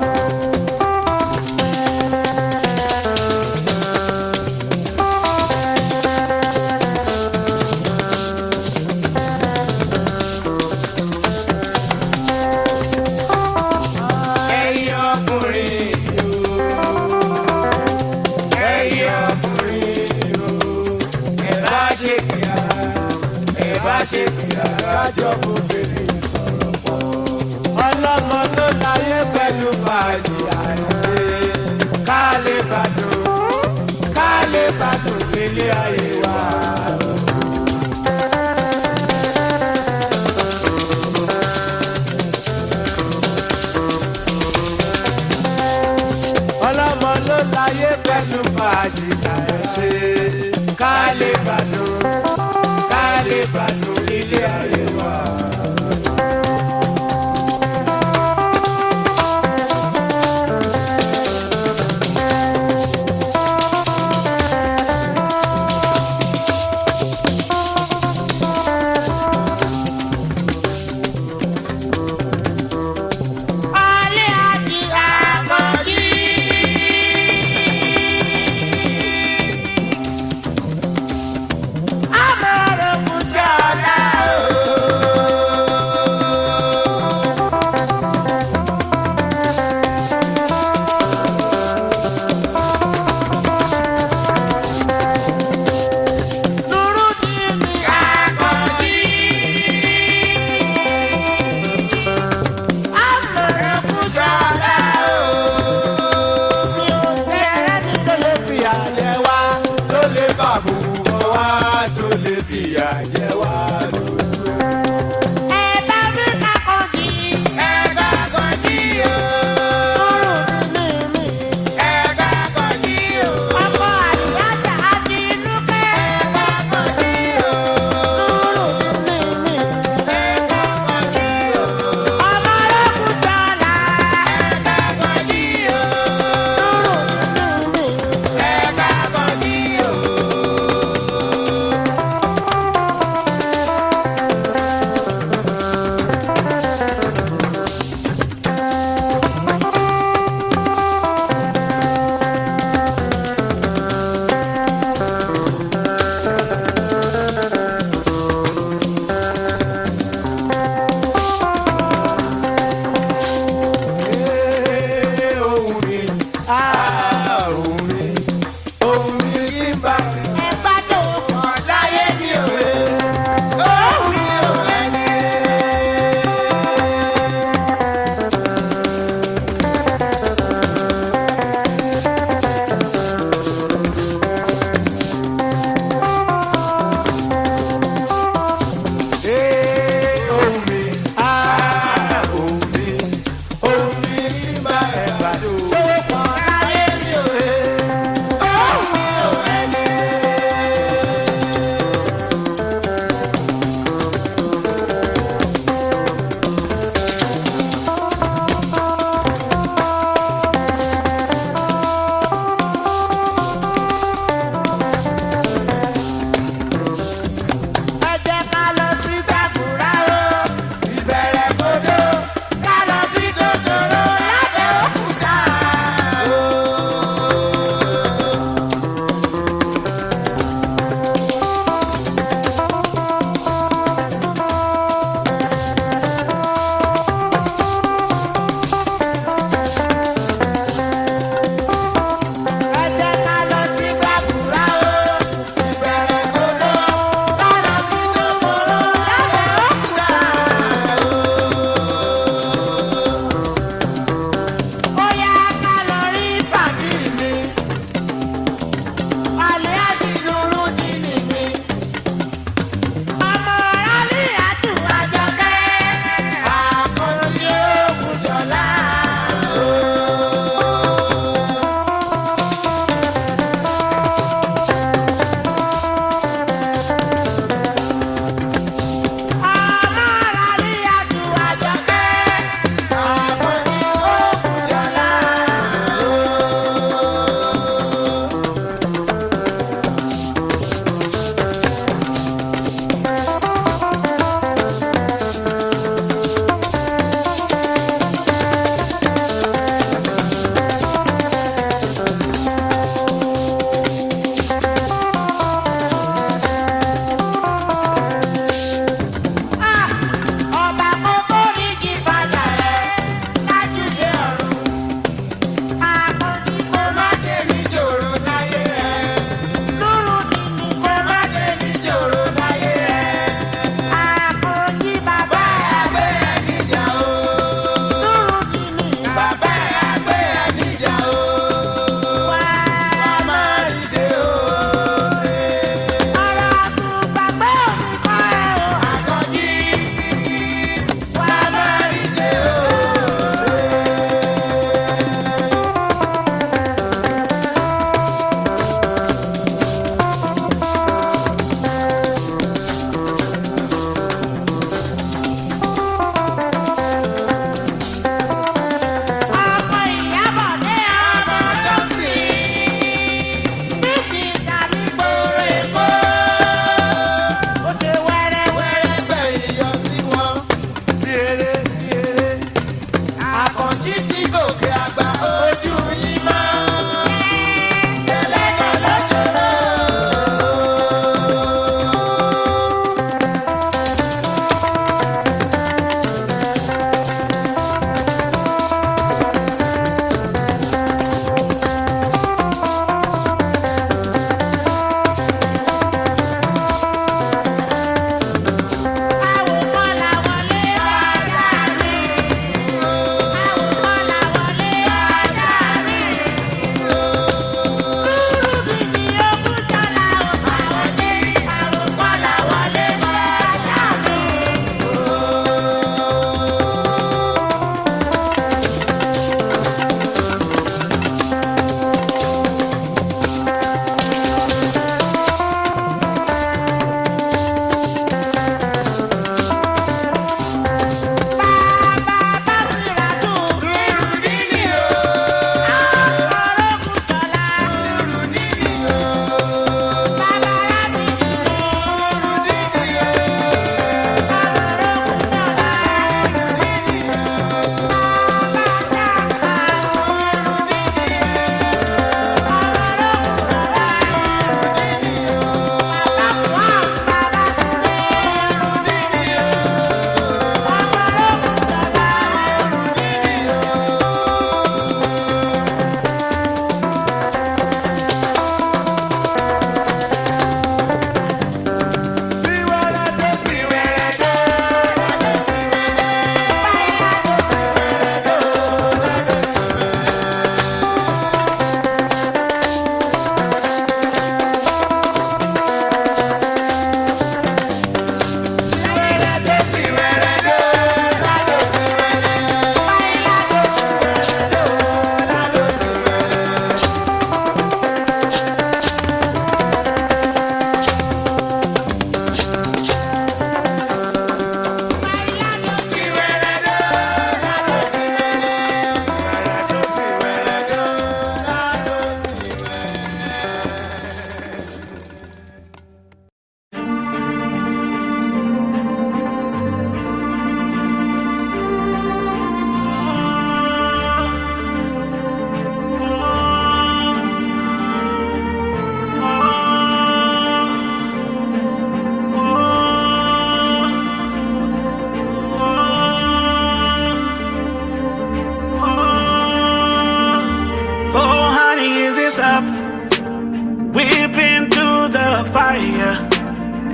Ẹ̀yin ọkùnrin o, ẹ̀yin ọkùnrin o, ẹ bá ṣe kí a kájọ kó fèrè ọlọ́mọ tó láyé pẹ̀lú fàájì àìṣe ká lè bàdùn nílé ayé wa. ọlọ́mọ tó láyé pẹ̀lú fàájì àìṣe ká lè bàdùn nílé ayé wa.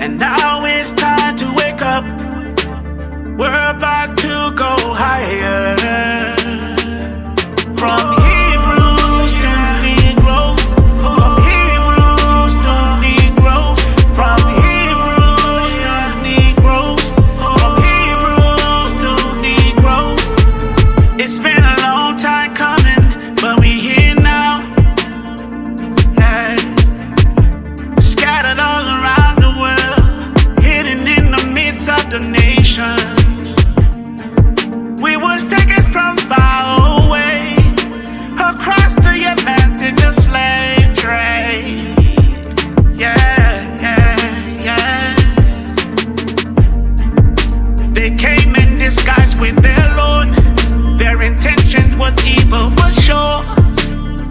and now it's time to wake up. We're about to go higher. From Hebrews to Negroes, from Hebrews to Negroes, from Hebrews to Negroes, from Hebrews to Negroes. It's been a long time coming, but we here now. Yeah. Scattered all around the world, hidden in the midst of the nation. We was taken from far away, across the Atlantic, the slave trade. Yeah, yeah, yeah. They came in disguise with their Lord. Their intentions was evil for sure.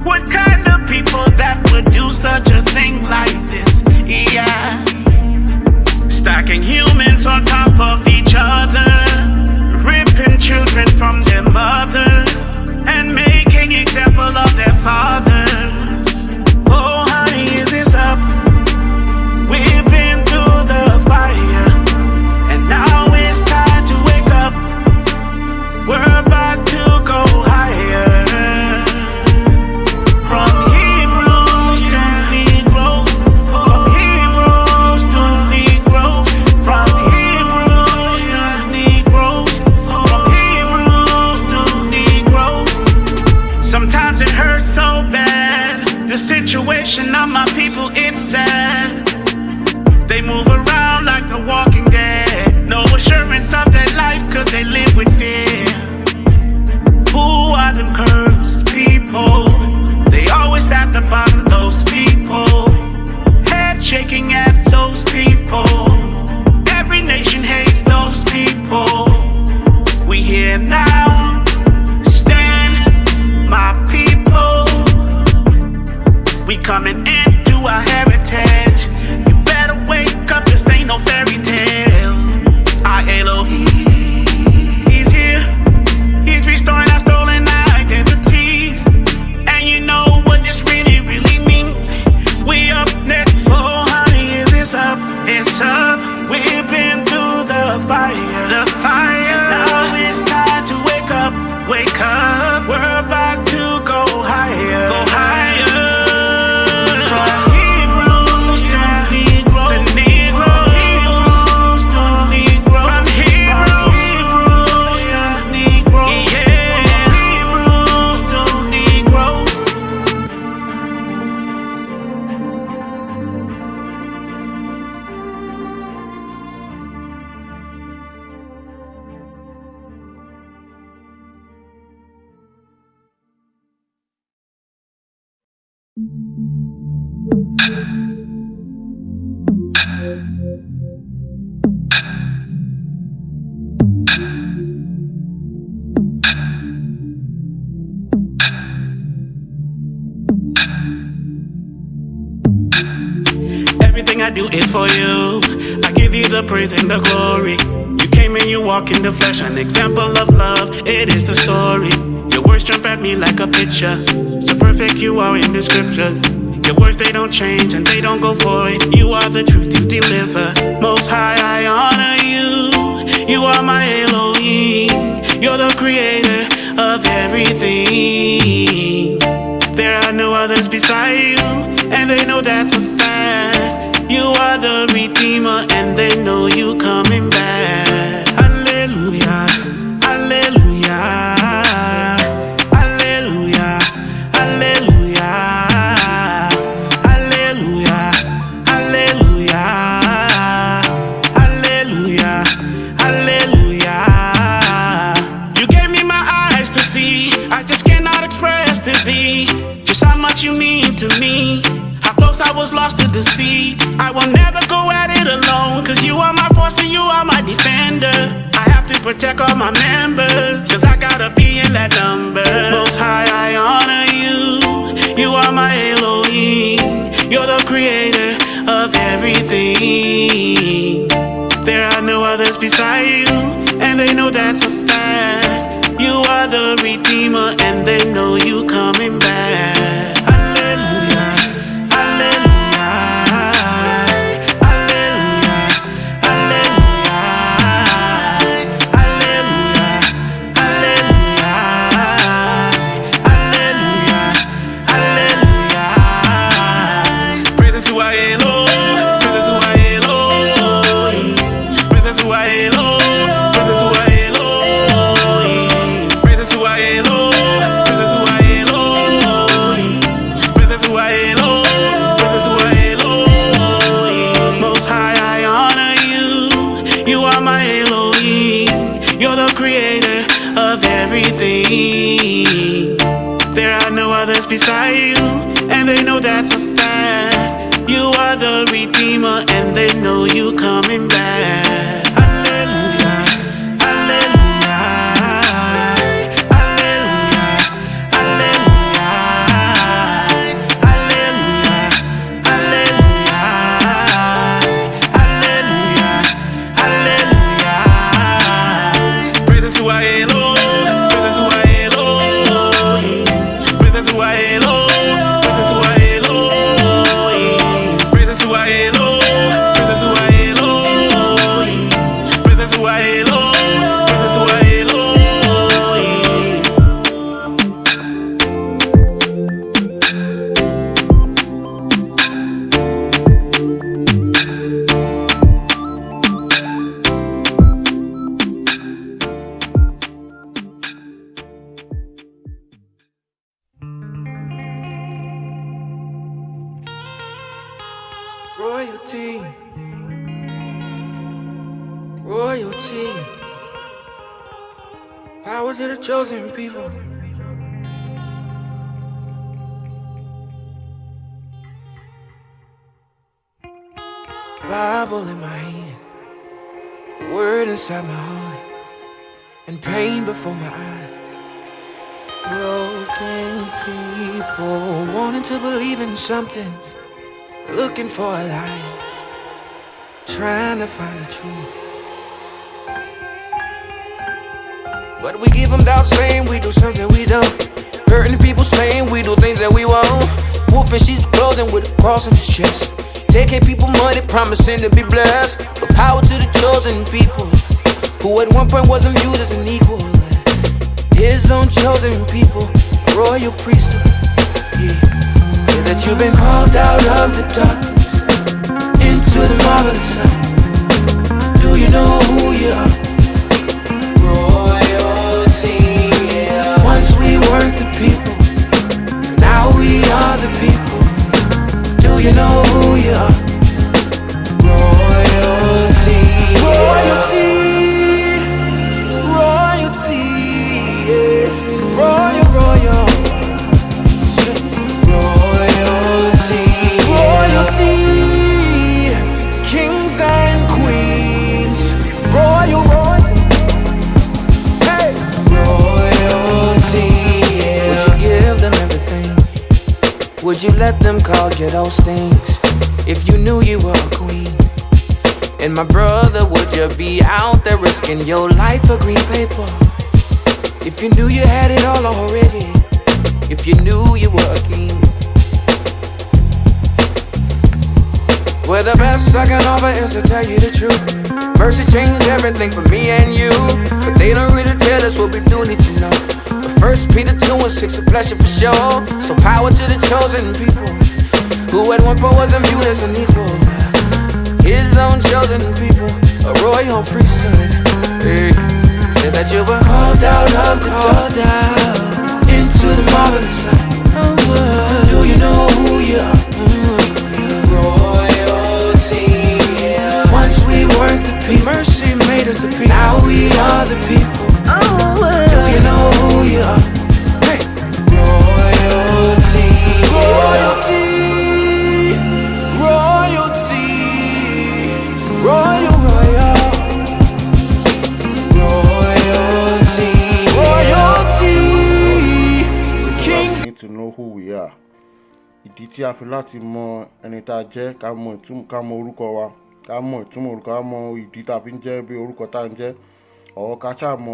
What kind of people that would do such a thing like this? Yeah. Stacking humans on top of each other, ripping children from their mothers, and making example of their fathers. Oh honey, is this up? We've been through the fire, and now it's time to wake up. We're about to go higher. From Hebrews to Negroes, from Hebrews to Negroes, from Hebrews to Negroes, from Hebrews to Negroes. Sometimes it hurts so bad, the situation of my people, it's sad. They move around like the walking dead, no assurance of their life cause they live with fear. Who are them cursed people? They always at the bottom, those people. Head shaking at those people. Every nation hates those people. We here now, stand, my people. We coming into our heritage. You better wake up, this ain't no fairy tale. Our Elohim, he's here. He's restoring our stolen identities. And you know what this really, really means. We up next. Oh honey, is this up? It's up. We've been through the fire. The fire. Now it's time to wake up. Wake up. We're about to go higher. Go higher. From Hebrews to Negroes, to Negroes, to Negroes, from Hebrews to Negroes, yeah, Hebrews to Negroes. Everything I do is for you. I give you the praise and the glory. You came and you walk in the flesh, an example of love. It is the story. Your words jump at me like a picture. So perfect you are in the scriptures. Your words, they don't change and they don't go void. You are the truth, you deliver. Most high, I honor you. You are my Elohim. You're the creator of everything. There are no others beside you, and they know that's a fact. You are the Redeemer, and they know you coming back. Hallelujah, hallelujah, hallelujah, hallelujah, hallelujah, hallelujah, hallelujah, hallelujah. You gave me my eyes to see, I just cannot express to thee just how much you mean to me. How close I was lost to the sea. I will never go at it alone, cause you are my force and you are my defender. I have to protect all my members, cause I gotta be in that number. Most high, I honor you. You are my Elohim. You're the creator of everything. There are no others beside you, and they know that's a fact. You are the Redeemer, and they know you coming back. Hallelujah, hallelujah, hallelujah, inside you, and they know that's a fact. You are the Redeemer, and they know you coming back. Hallelujah, hallelujah, hallelujah, hallelujah, hallelujah, hallelujah, hallelujah, hallelujah. Praises to our Elohim.
Royalty, royalty, power to the chosen people. Bible in my hand, word inside my heart, and pain before my eyes. Broken people wanting to believe in something, looking for a light, trying to find the truth. But we give them doubt, saying we do something we don't. Hurting people, saying we do things that we won't. Wolf in sheep's clothing with a cross on his chest, taking people money, promising to be blessed. But power to the chosen people, who at one point wasn't viewed as an equal. His own chosen people, royal priesthood. Yeah. Say that you've been called out of the darkness into the marvelous light. Do you know who you are? Royalty, yeah. Once we weren't the people, now we are the people. Do you know who you are? Royalty, royalty, royalty, yeah. Royal, royal. Royalty, kings and queens, royal, royal, hey. Royalty, yeah. Would you give them everything? Would you let them call you those things? If you knew you were a queen? And my brother, would you be out there risking your life for green paper? If you knew you had it all already? If you knew you were a king? Well, the best I can offer is to tell you the truth. Mercy changed everything for me and you, but they don't really tell us what we do need to know. But 1 Peter 2:6 a blessing for sure. So power to the chosen people, who at one point wasn't viewed as an equal. His own chosen people, a royal priesthood. Hey. Said that you were called out of the dark into the marvelous light. Do you know who you are? Royalty, yeah. Once we weren't the people, mercy made us the people. Now we are the people. Do you know who you are? Hey. Royalty, royalty, royalty, royal, royal.
To know who we are. Ìdí tí a fi láti mọ ẹni tá a jẹ́, ká mọ orúkọ wa, ká mọ ìtumọ̀ orúkọ, ká mọ ìdí tá a fi ń jẹ́ bí orúkọ tá a ń jẹ́. Ọ̀wọ́ ká ṣáà mọ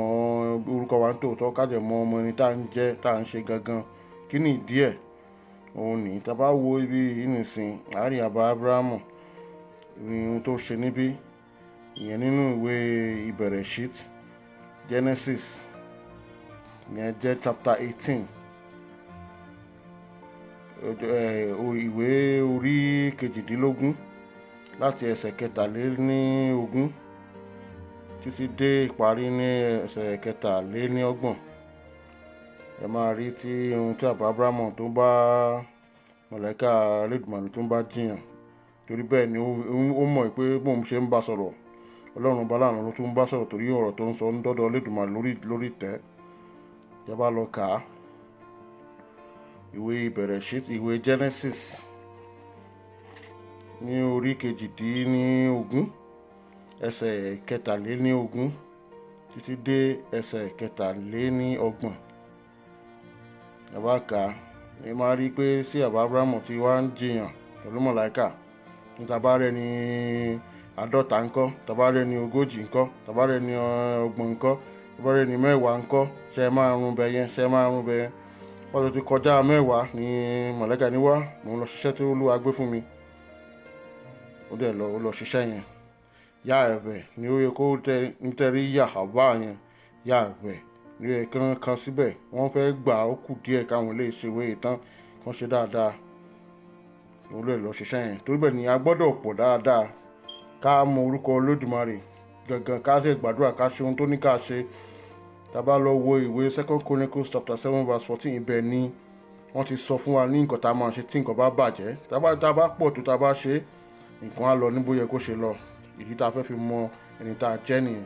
orúkọ wa ní tòótọ́, ká dẹ̀ mọ ọmọ ẹni tá a ń jẹ́, tá a ń ṣe gangan. Kí ni ìdí ẹ̀? Òun ní tá a bá wo ibi ìnìsín, àárín àbá Ábúráhámù ní ohun tó ṣe níbí, ìyẹn nínú ìwé Ìbẹ̀rẹ̀ṣít, Genesis, ìyẹn jẹ́ chapter 18. Ìwé orí 18 láti ẹsẹ̀ 23 títí dé ìparí ní ẹsẹ̀ 24. Ẹ máa rí tí ohun tí Ábúráhámù tó bá mọ̀lẹ́kà Elédùmarè tó ń bá jiyàn, torí bẹ́ẹ̀ ni ó mọ̀ pé bóun ṣe ń bá sọ̀rọ̀, Ọlọ́run bá láàánú ló tún ń bá sọ̀rọ̀, torí ọ̀rọ̀ tó ń sọ ń dọ́dọ̀ Elédùmarè lórí ìtẹ́. Ẹ bá lọ kà á. ìwé ìbẹ̀rẹ̀ṣít ìwé Genesis ní orí 18 ẹsẹ̀ 23 títí dé ẹsẹ̀ 24. ẹ bá kà á ẹ máa rí pé sí àbá Abrahamu tí wá ń jiyàn pẹ̀lú mọ̀láìkà ní tabarẹ́ ní 50 ńkọ́, tabarẹ́ ní 40 ńkọ́, tabarẹ́ ní 30 ńkọ́, tabarẹ́ ní 10 ńkọ́, ṣe máa rún bẹ yẹn, ṣe máa rún bẹ yẹn. wọ́n tó ti kọjá 10 ní mọ̀láìkà ní wá mò ń lọ ṣiṣẹ́ tí Olúwa gbé fún mi. ó dẹ̀ lọ ṣiṣẹ́ yẹn. yá ẹ̀bẹ̀ ni ó yẹ kó nítorí yà àbá yẹn, yá ẹ̀bẹ̀ ni ó yẹ kan síbẹ̀. wọ́n fẹ́ gbà ó kù díẹ̀ káwọn lè ṣe ìwé ìtàn wọ́n ṣe dáadáa. ó lè lọ ṣiṣẹ́ yẹn torí bẹ́ẹ̀ ni a gbọ́dọ̀ pọ̀ dáadáa ká mọ orúkọ Olódùmarè gangan, ká ṣe gbàdúrà, ká ṣe ohun tó ní ká ṣe. tá bá lọ wo ìwé 2 Chronicles chapter 7 verse 14 ibẹ̀ ni wọ́n ti sọ fún wa ní nǹkan tá a máa ṣe tí nǹkan bá bàjẹ́. tá bá pọ̀ tó tá bá ṣe nǹkan á lọ ní bó yẹ kó ṣe lọ. ìdí tá a fẹ́ fi mọ ẹni tá a jẹ́ nìyẹn.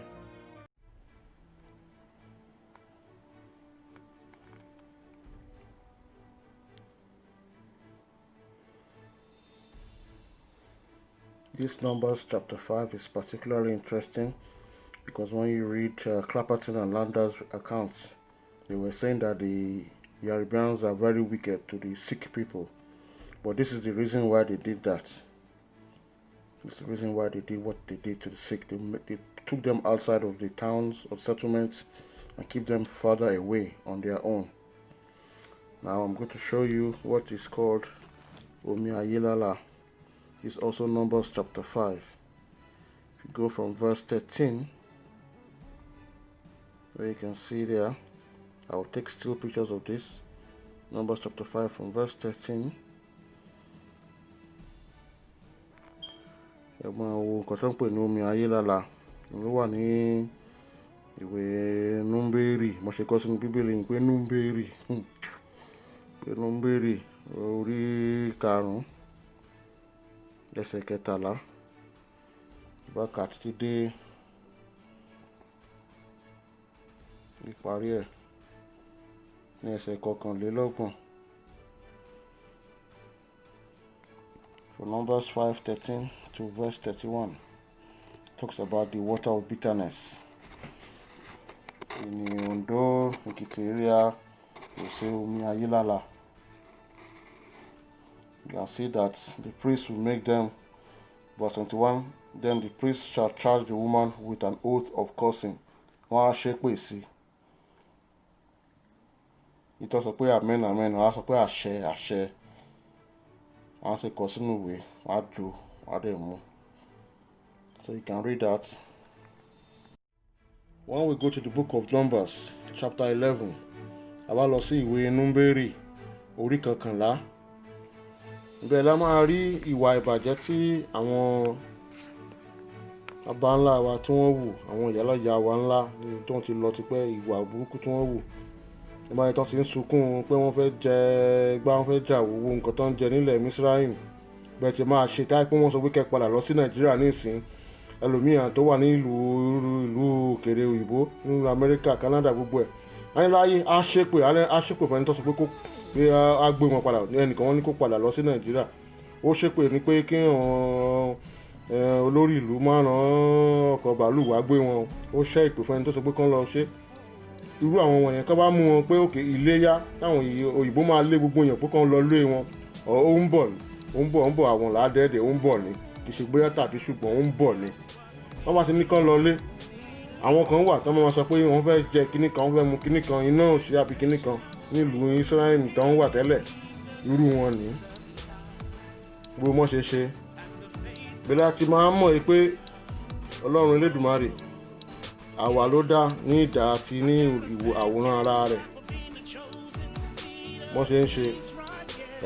This Numbers chapter 5 is particularly interesting because when you read Clapperton and Lander's accounts, they were saying that the Yorubians are very wicked to the sick people. But this is the reason why they did that. It's the reason why they did what they did to the sick. They took them outside of the towns or settlements and keep them further away on their own. Now I'm going to show you what is called Omi Ayilala. It's also Numbers chapter 5. If you go from verse 13, where you can see there, I will take still pictures of this. Numbers chapter 5 from verse 13. ẹ máa wo nǹkan tó ń pè ní omi ayélálà ló wà ní ìwé Númbérì. mo ṣe kọ sínú Bíbélì pé Númbérì orí 5 ẹsẹ̀ 13 bá kà títí dé ìparí ẹ̀ ní ẹsẹ̀ 21. So Numbers 5:13 to verse 31 talks about the water of bitterness. In Ondo, Ekiti area, they say Omi Ayilala. You can see that the priest will make them, verse 21, then the priest shall charge the woman with an oath of cursing. Wọ́n á ṣépè sí. Ìtọ́ sọ pé amen amen, wọ́n á sọ pé àṣẹ àṣẹ. Wọ́n á ṣe kọ sínú ìwé, wọ́n á jò, wọ́n á dẹ̀ mú. So you can read that. When we go to the book of Numbers, chapter 11, a bá lọ sí ìwé Númbérì orí 11. Ibẹ̀ la máa rí ìwà ìbàjẹ́ tí àwọn baba ńlá wa tí wọ́n wù, àwọn ìyálọ́jà wa ńlá tí wọ́n ti lọ tipẹ́, ìwà burúkú tí wọ́n wù. Ìbáyìí tó ti ń sunkún pé wọ́n fẹ́ jẹ gbá, wọ́n fẹ́ jà wòwò nǹkan tó ń jẹ nílẹ̀ Mísíràìmù. Bẹ́ẹ̀ ti máa ṣe táì pé wọ́n sọ pé kẹ́ padà lọ sí Nàìjíríà nísìn. Ẹlòmíràn tó wà ní ìlú òkèèrè òyìnbó ní Amẹ́ríkà, Canada, gbogbo ẹ̀. Láyé á ṣépè fún ẹni tó sọ pé á gbé wọn padà, ẹnìkan wọn ní kó padà lọ sí Nàìjíríà. Ó ṣépè ní pé kí olórí ìlú máa rán ọkọ̀ bàálù wá gbé wọn. Ó ṣẹ́ ìpè fún ẹni tó sọ pé kán lọ ṣe. Irú àwọn wọ̀nyẹn ká bá mú wọn pé òkè Iléyá táwọn òyìnbó máa lé gbogbo èèyàn pé kán lọ lé wọn. Ó ń bọ̀ àwọn làádẹ́ẹ̀dẹ̀ ó ń bọ̀ ní. Kì í ṣe bóyá tàbí ṣùgbọ́n ó ń bọ̀ ní. Wọ́n bá ti ní kán lọ lé. Àwọn kan wà tó máa sọ pé wọ́n fẹ́ jẹ kinní kan, wọ́n fẹ́ mu kinní kan, iná òṣì àbí kinní kan nílùú Ísírẹ́lì tó ń wà tẹ́lẹ̀. Irú wọn ní. Gbogbo wọn ṣe. Bí láti máa mọ̀ pé Ọlọ́run Elédùmarè àwa ló dá ní ìdá àti ní ìwò àwòrán ara rẹ̀. Wọ́n ṣe ń ṣe.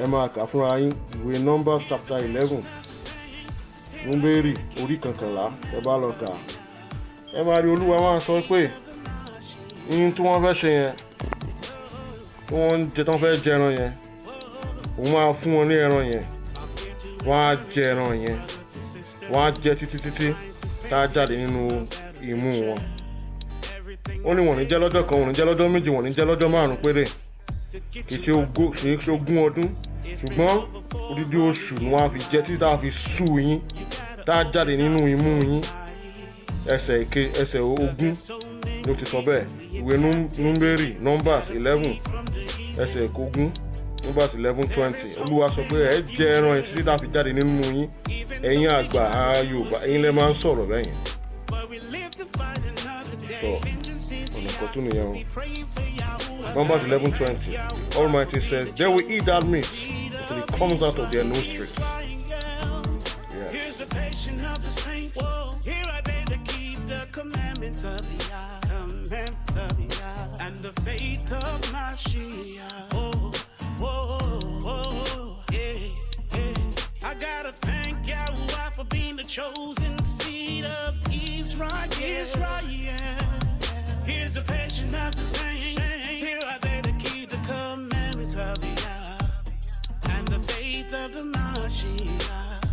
Ẹ máa kà fúnra yín ìwé Numbers chapter 11. Númbérì orí 11 ẹ bá lọ kà. Ẹ máa rí Olúwa máa sọ pé ihun tí wọ́n fẹ́ ṣe yẹn, tí wọ́n fẹ́ jẹ ẹran yẹn, òun máa fún wọn ní ẹran yẹn. Wọ́n á jẹ ẹran yẹn. Wọ́n á jẹ títí tá a jáde nínú imú wọn. Ó ní wọ́n ní jẹ lọ́jọ́ kan, wọ́n ní jẹ lọ́jọ́ méjì, wọ́n ní jẹ lọ́jọ́ 5 péré. kì í ṣe ogún ọdún ṣùgbọ́n odidi oṣù ni wọ́n á fi jẹ́ títí tá a fi sú yín tá a jáde nínú imú yín ẹsẹ̀ ogún ló ti sọ bẹ́ẹ̀ ìwé númbérì numbers 11 ẹsẹ̀ ogún numbers 11:20 olúwa sọ pé ẹ jẹ ẹran títí tá a fi jáde nínú yín ẹ̀yin àgbà Yorùbá ẹ̀yin lẹ máa ń sọ̀rọ̀ bẹ́ẹ̀ yẹn sọ ọ̀nà kan tún nìyẹn o numbers 11:20 Almighty says they will eat that meat until it comes out of their nostrils.
Here's the passion of the saints. Here are they that keep the commandments of the Yah, and the faith of Mashiach. I gotta thank Yahuwah for being the chosen seed of Israel. Here's the passion of the saints. Here are they that keep the commandments of the Yah, and the faith of the Mashiach.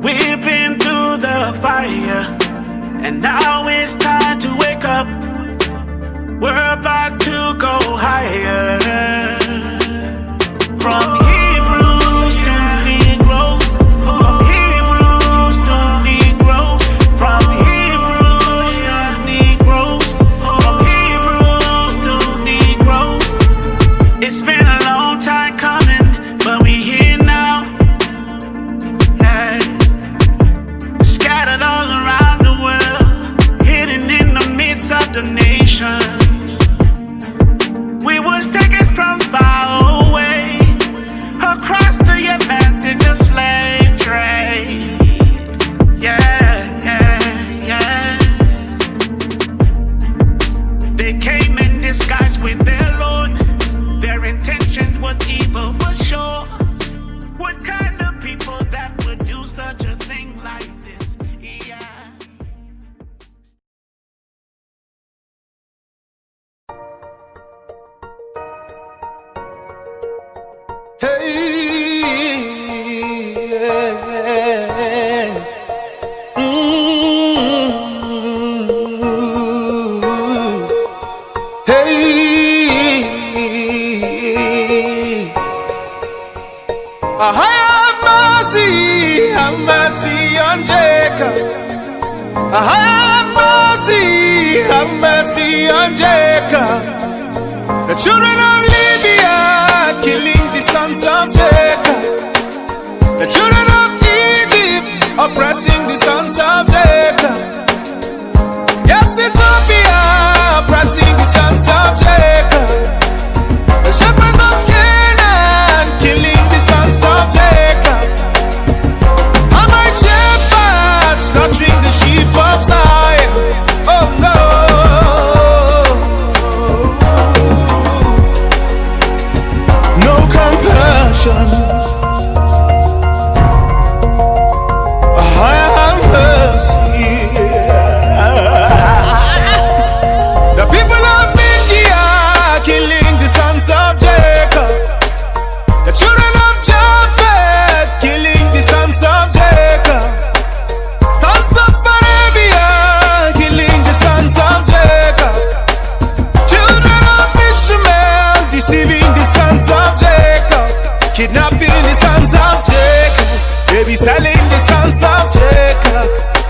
We've been through the fire, and now it's time to wake up. We're about to go higher. From Hebrews to Negroes, from Hebrews to Negroes, from Hebrews to Negroes, from Hebrews to Negroes. It's been a long time coming, but we here now. Scattered all around the world, hidden in the midst of the nations. We was taken from far away, across the Atlantic, the slave trade. They came in disguise with their Lord. Their intentions was evil for sure. What kind of people that would do such a thing like this? Yeah.
Have mercy on Jacob. Have mercy on Jacob. The children of Libya killing the sons of Jacob. The children of Egypt oppressing the sons of Jacob. Yes, Ethiopia oppressing the sons of Jacob. The shepherds of Canaan killing the sons of Jacob. Slaughtering the sheep of Zion. Oh no.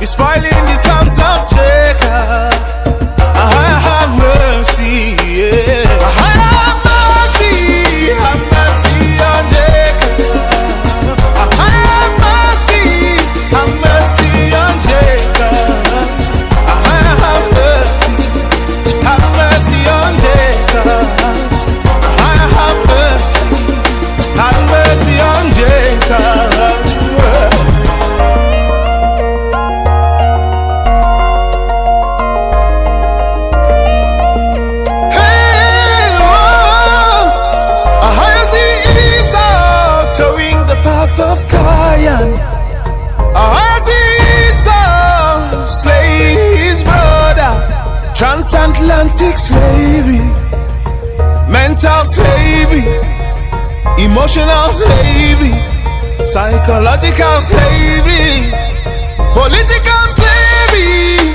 is spoiling the sons of Jacob. Have mercy, yeah. Have mercy on Jacob. Have mercy on Jacob. Have mercy on Jacob. Have mercy on Jacob. Of Cain, as Esau slay his brother. Transatlantic slavery, mental slavery, emotional slavery, psychological slavery, political slavery,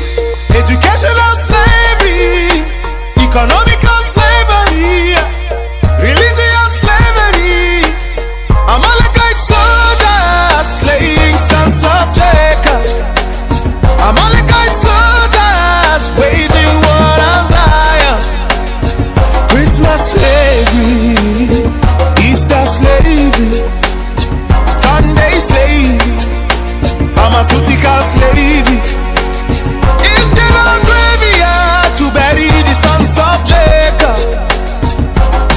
educational slavery, economical slavery, religious slavery. Amalekite soldiers slaying sons of Jacob. Amalekite soldiers waging war on Zion. Christmas slavery, Easter slavery, Sunday slavery, pharmaceutical slavery. Is there no graveyard to bury the sons of Jacob?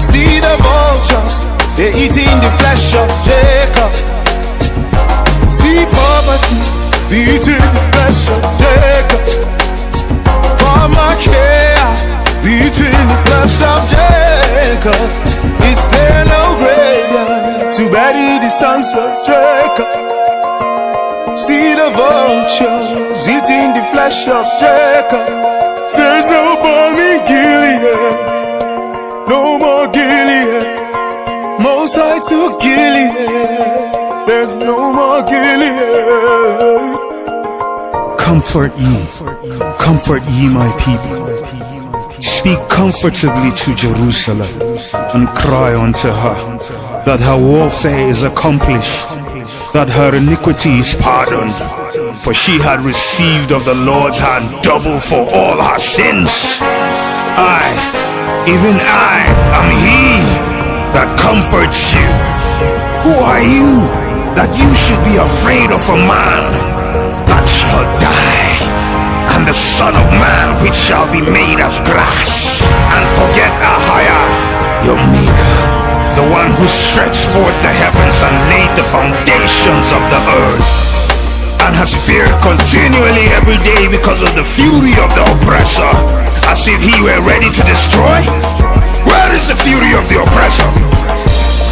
See the vultures, they're eating the flesh of Jacob. See poverty, eating the flesh of Jacob. Pharmacia, eating the flesh of Jacob. Is there no graveyard to bury the sons of Jacob? See the vultures eating the flesh of Jacob. There's no balm in Gilead, no more Gilead. Most High to Gilead, there's no more Gilead.
Comfort ye my people. Speak comfortably to Jerusalem, and cry unto her, that her warfare is accomplished, that her iniquity is pardoned, for she had received of the Lord's hand double for all her sins. I, even I, am he that comforts you. Who are you that you should be afraid of a man that shall die, and the Son of Man which shall be made as grass, and forget Ahijah your maker, the one who stretched forth the heavens and laid the foundations of the earth, and has feared continually every day because of the fury of the oppressor, as if he were ready to destroy? Where is the fury of the oppressor?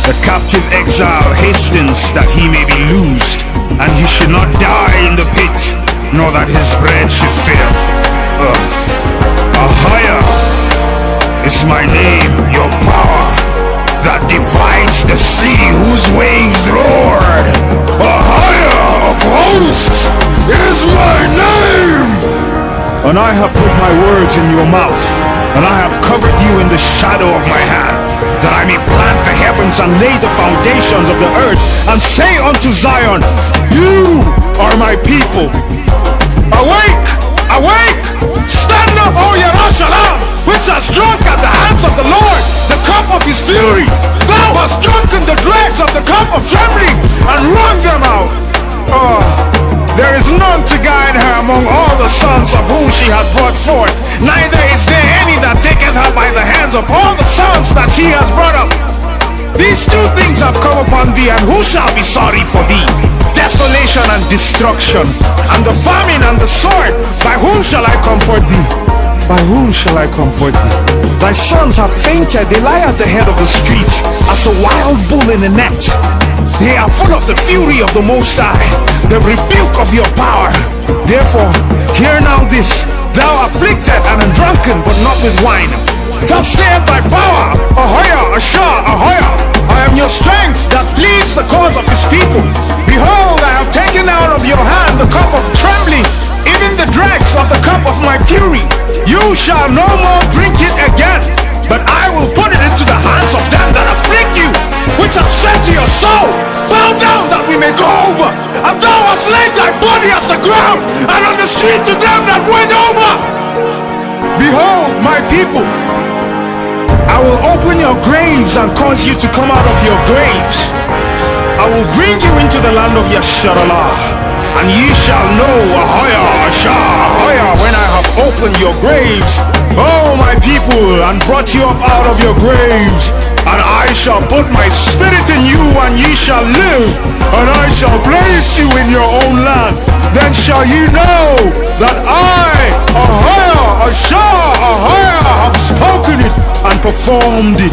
The captive exile hastens that he may be loosed, and he should not die in the pit, nor that his bread should fail. Ahijah is my name, your power, that divides the sea whose waves roared. Ahijah of hosts is my name. And I have put my words in your mouth, and I have covered you in the shadow of my hand, that I may plant the heavens and lay the foundations of the earth, and say unto Zion, you are my people. Awake, awake, stand up, O Yerushalayim, which has drunk at the hands of the Lord the cup of his fury. Thou hast drunken the dregs of the cup of trembling, and wrung them out. There is none to guide her among all the sons of whom she hath brought forth, neither is there any that taketh her by the hands of all the sons that she has brought up. These two things have come upon thee, and who shall be sorry for thee? Desolation and destruction, and the famine and the sword. By whom shall I comfort thee? By whom shall I comfort thee? Thy sons have fainted, they lie at the head of the streets, as a wild bull in a net. They are full of the fury of the Most High, the rebuke of your power. Therefore, hear now this, thou afflicted and drunken, but not with wine. Thus saith thy power, Ahijah, Ahijah, I am your strength that pleads the cause of his people. Behold, I have taken out of your hand the cup of trembling, even the dregs of the cup of my fury. You shall no more drink it again, but I will put it into the hands of them that afflict you, which have said to your soul, bow down that we may go over. And thou hast laid thy body as the ground, and on the street to them that went over. Behold, my people, I will open your graves and cause you to come out of your graves. I will bring you into the land of Yasharallah, and ye shall know when I have opened your graves, oh my people, and brought you up out of your graves. And I shall put my spirit in you, and ye shall live, and I shall place you in your own land. Then shall ye know that I, have spoken it and performed it.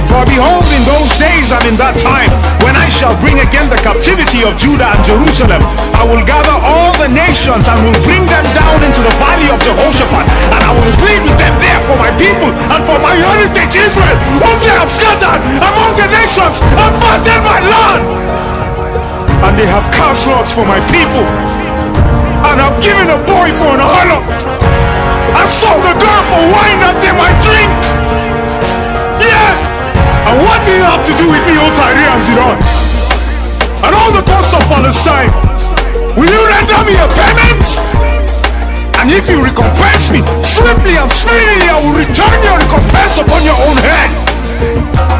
For behold, in those days and in that time, when I shall bring again the captivity of Judah and Jerusalem, I will gather all the nations and will bring them down into the valley of Jehoshaphat, and I will plead with them there for my people and for my heritage Israel, whom they have scattered among the nations and parted my land. And they have cast lots for my people, and have given a boy for an harlot, and sold a girl for wine that they might drink. Yeah! And what do you have to do with me, O Tyre and Zidon? And all the coasts of Palestine? Will you render me a payment? And if you recompense me, swiftly and speedily I will return your recompense upon your own head.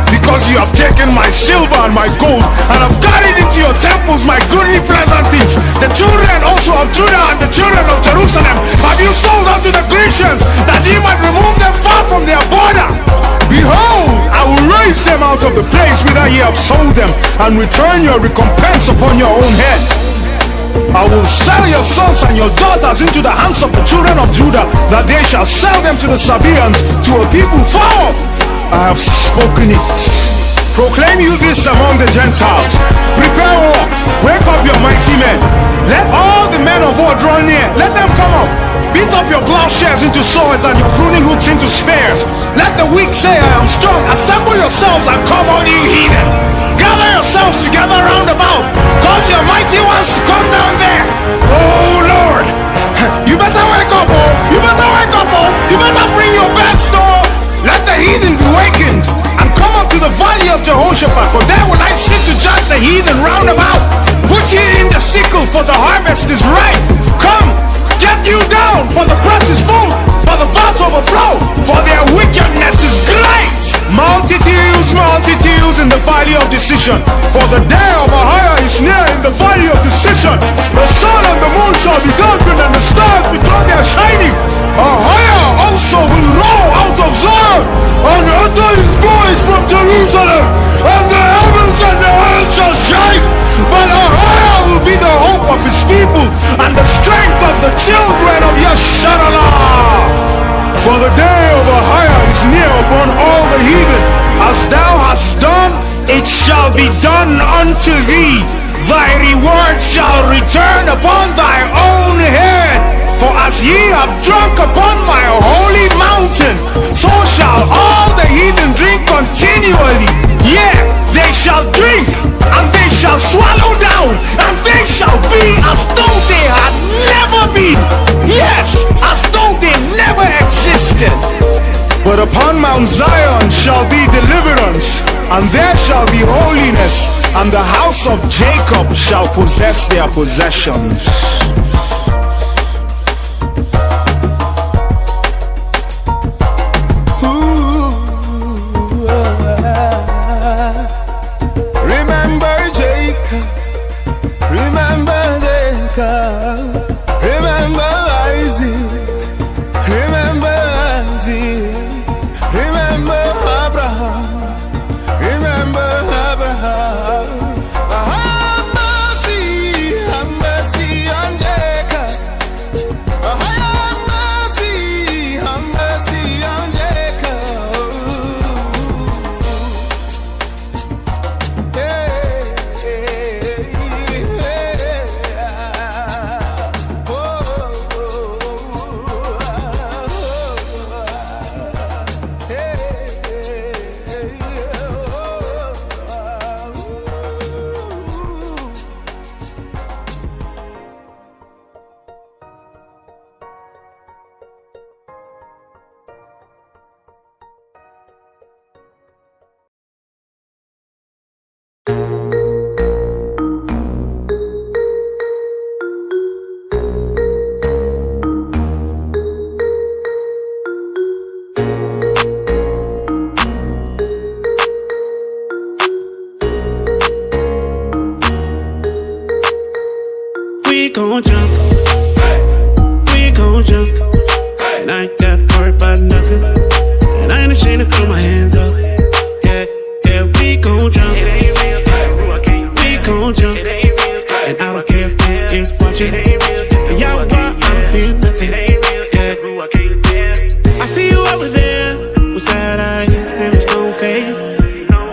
Because you have taken my silver and my gold, and have carried into your temples my goodly pleasant things. The children also of Judah and the children of Jerusalem have you sold unto the Grecians, that ye might remove them far from their border. Behold, I will raise them out of the place whither ye have sold them, and return your recompense upon your own head. I will sell your sons and your daughters into the hands of the children of Judah, that they shall sell them to the Sabaeans, to a people far off. I have spoken it. Proclaim you this among the Gentiles. Prepare war. Wake up your mighty men. Let all the men of war draw near. Let them come up. Beat up your plowshares into swords and your pruning hooks into spears. Let the weak say, I am strong. Assemble yourselves and come, all you heathen. Gather yourselves together round about. Cause your mighty ones to come down there. Oh Lord. You better wake up, oh. You better wake up, oh. You better bring your best, oh. Let the heathen be wakened, and come up to the valley of Jehoshaphat, for there will I sit to judge the heathen round about. Put ye in the sickle, for the harvest is ripe. Come, get you down, for the press is full, for the vats overflow, for their wickedness is great. Multitudes, multitudes in the valley of decision, for the day of Ahia is near in the valley of decision. The sun and the moon shall be darkened, and the stars become their shining. Ahia also will roll out of Zion, and utter his voice from Jerusalem, and the heavens and the earth shall shake. But Ahia will be the hope of his people, and the strength of the children of Yasharallah. For the day of Ahia is near upon all the heathen. As thou hast done, it shall be done unto thee. Thy reward shall return upon thy own head. For as ye have drunk upon my holy mountain, so shall all the heathen drink continually. Yeah, they shall drink, and they shall swallow down, and they shall be as though they had never been. Yes, as though they never existed. But upon Mount Zion shall be deliverance, and there shall be holiness, and the house of Jacob shall possess their possessions.
Remember Jacob, remember Jacob, remember Isaac, remember Isaac, remember Abraham, remember Abraham. Have mercy on Jacob.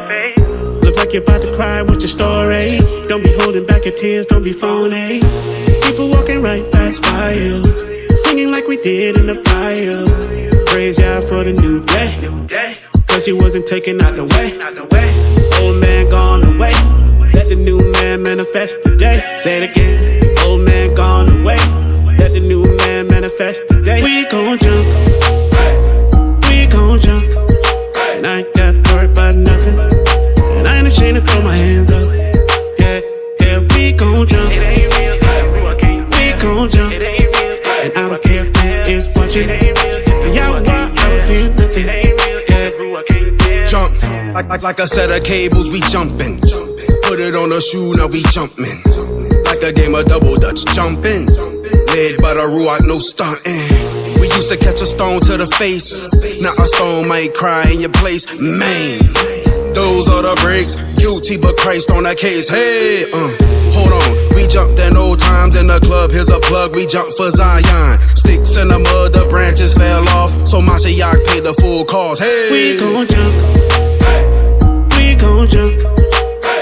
faith. Look like you're about to cry with your story. Don't be holding back your tears, don't be phony. People walking right past by you, singing like we did in the bio. Praise God for the new day, cause he wasn't taken out the way. Old man gone away, let the new man manifest today. Say it again, old man gone away, let the new man manifest today. We gon' jump, we gon' jump, and I ain't got worried about nothing, and I ain't ashamed to throw my hands up. Yeah, yeah, we gon' jump, we gon' jump, and I don't care who is watching. Y'all want, I don't feel nothing. Yeah,
jump like a set of cables, we jumping. Put it on a shoe, now we jumping. Like a game of double dutch, jumping. Led by the Ruach, no stunting. We used to catch a stone to the face. Now a stone might cry in your place, man. Those are the breaks, guilty but Christ on that case. Hey, hold on, we jumped in old times in the club. Here's a plug, we jumped for Zion. Sticks in the mud, the branches fell off, so Mashiach paid the full cost. Hey,
we gon' jump, we gon' jump,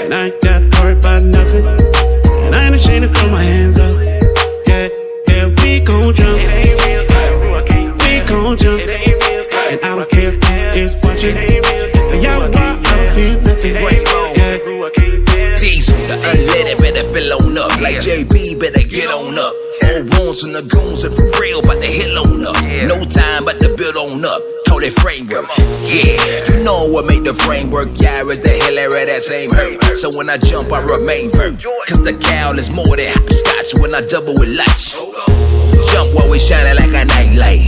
and I ain't got worried about nothing, and I ain't ashamed to throw my hands up. Yeah, yeah, we gon' jump, we gon' jump, and I don't care who is watching. Y'all want, I don't feel nothing. Yeah.
Diesel, the unleaded better fill on up. Like JB, better get on up. Old wounds and the goons are for real, but they hit on up. No time but to build on up. Call it framework. Yeah, you know what made the framework. Yeah, is the Hillary that same hurt. So when I jump, I remain firm. Cause the cow is more than hopscotch when I double with lights. Jump while we shining like a nightlight.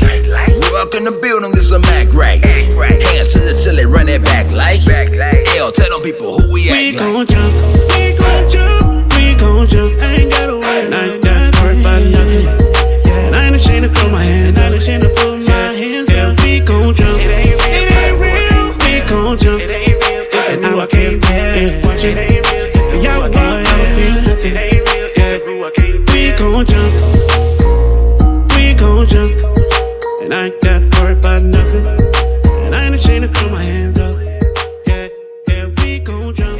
Walk in the building, it's a Mac right. Hands to the tilly, run it back like. Hell, tell them people who we
We
act
gon'
like.
jump, we gon' jump, we gon' jump. I ain't gotta worry, I ain't got worried about nothing. Yeah, and I ain't ashamed to throw my hands up. I ain't ashamed to put my hands up. Yeah, we gon' jump, it ain't real. We gon' jump, and I don't care who is watching. Y'all want, I don't feel nothing. Yeah, we gon' jump, we gon' jump, and I ain't got worried about nothing, and I ain't ashamed to throw my hands up. Yeah, yeah, we gon' jump.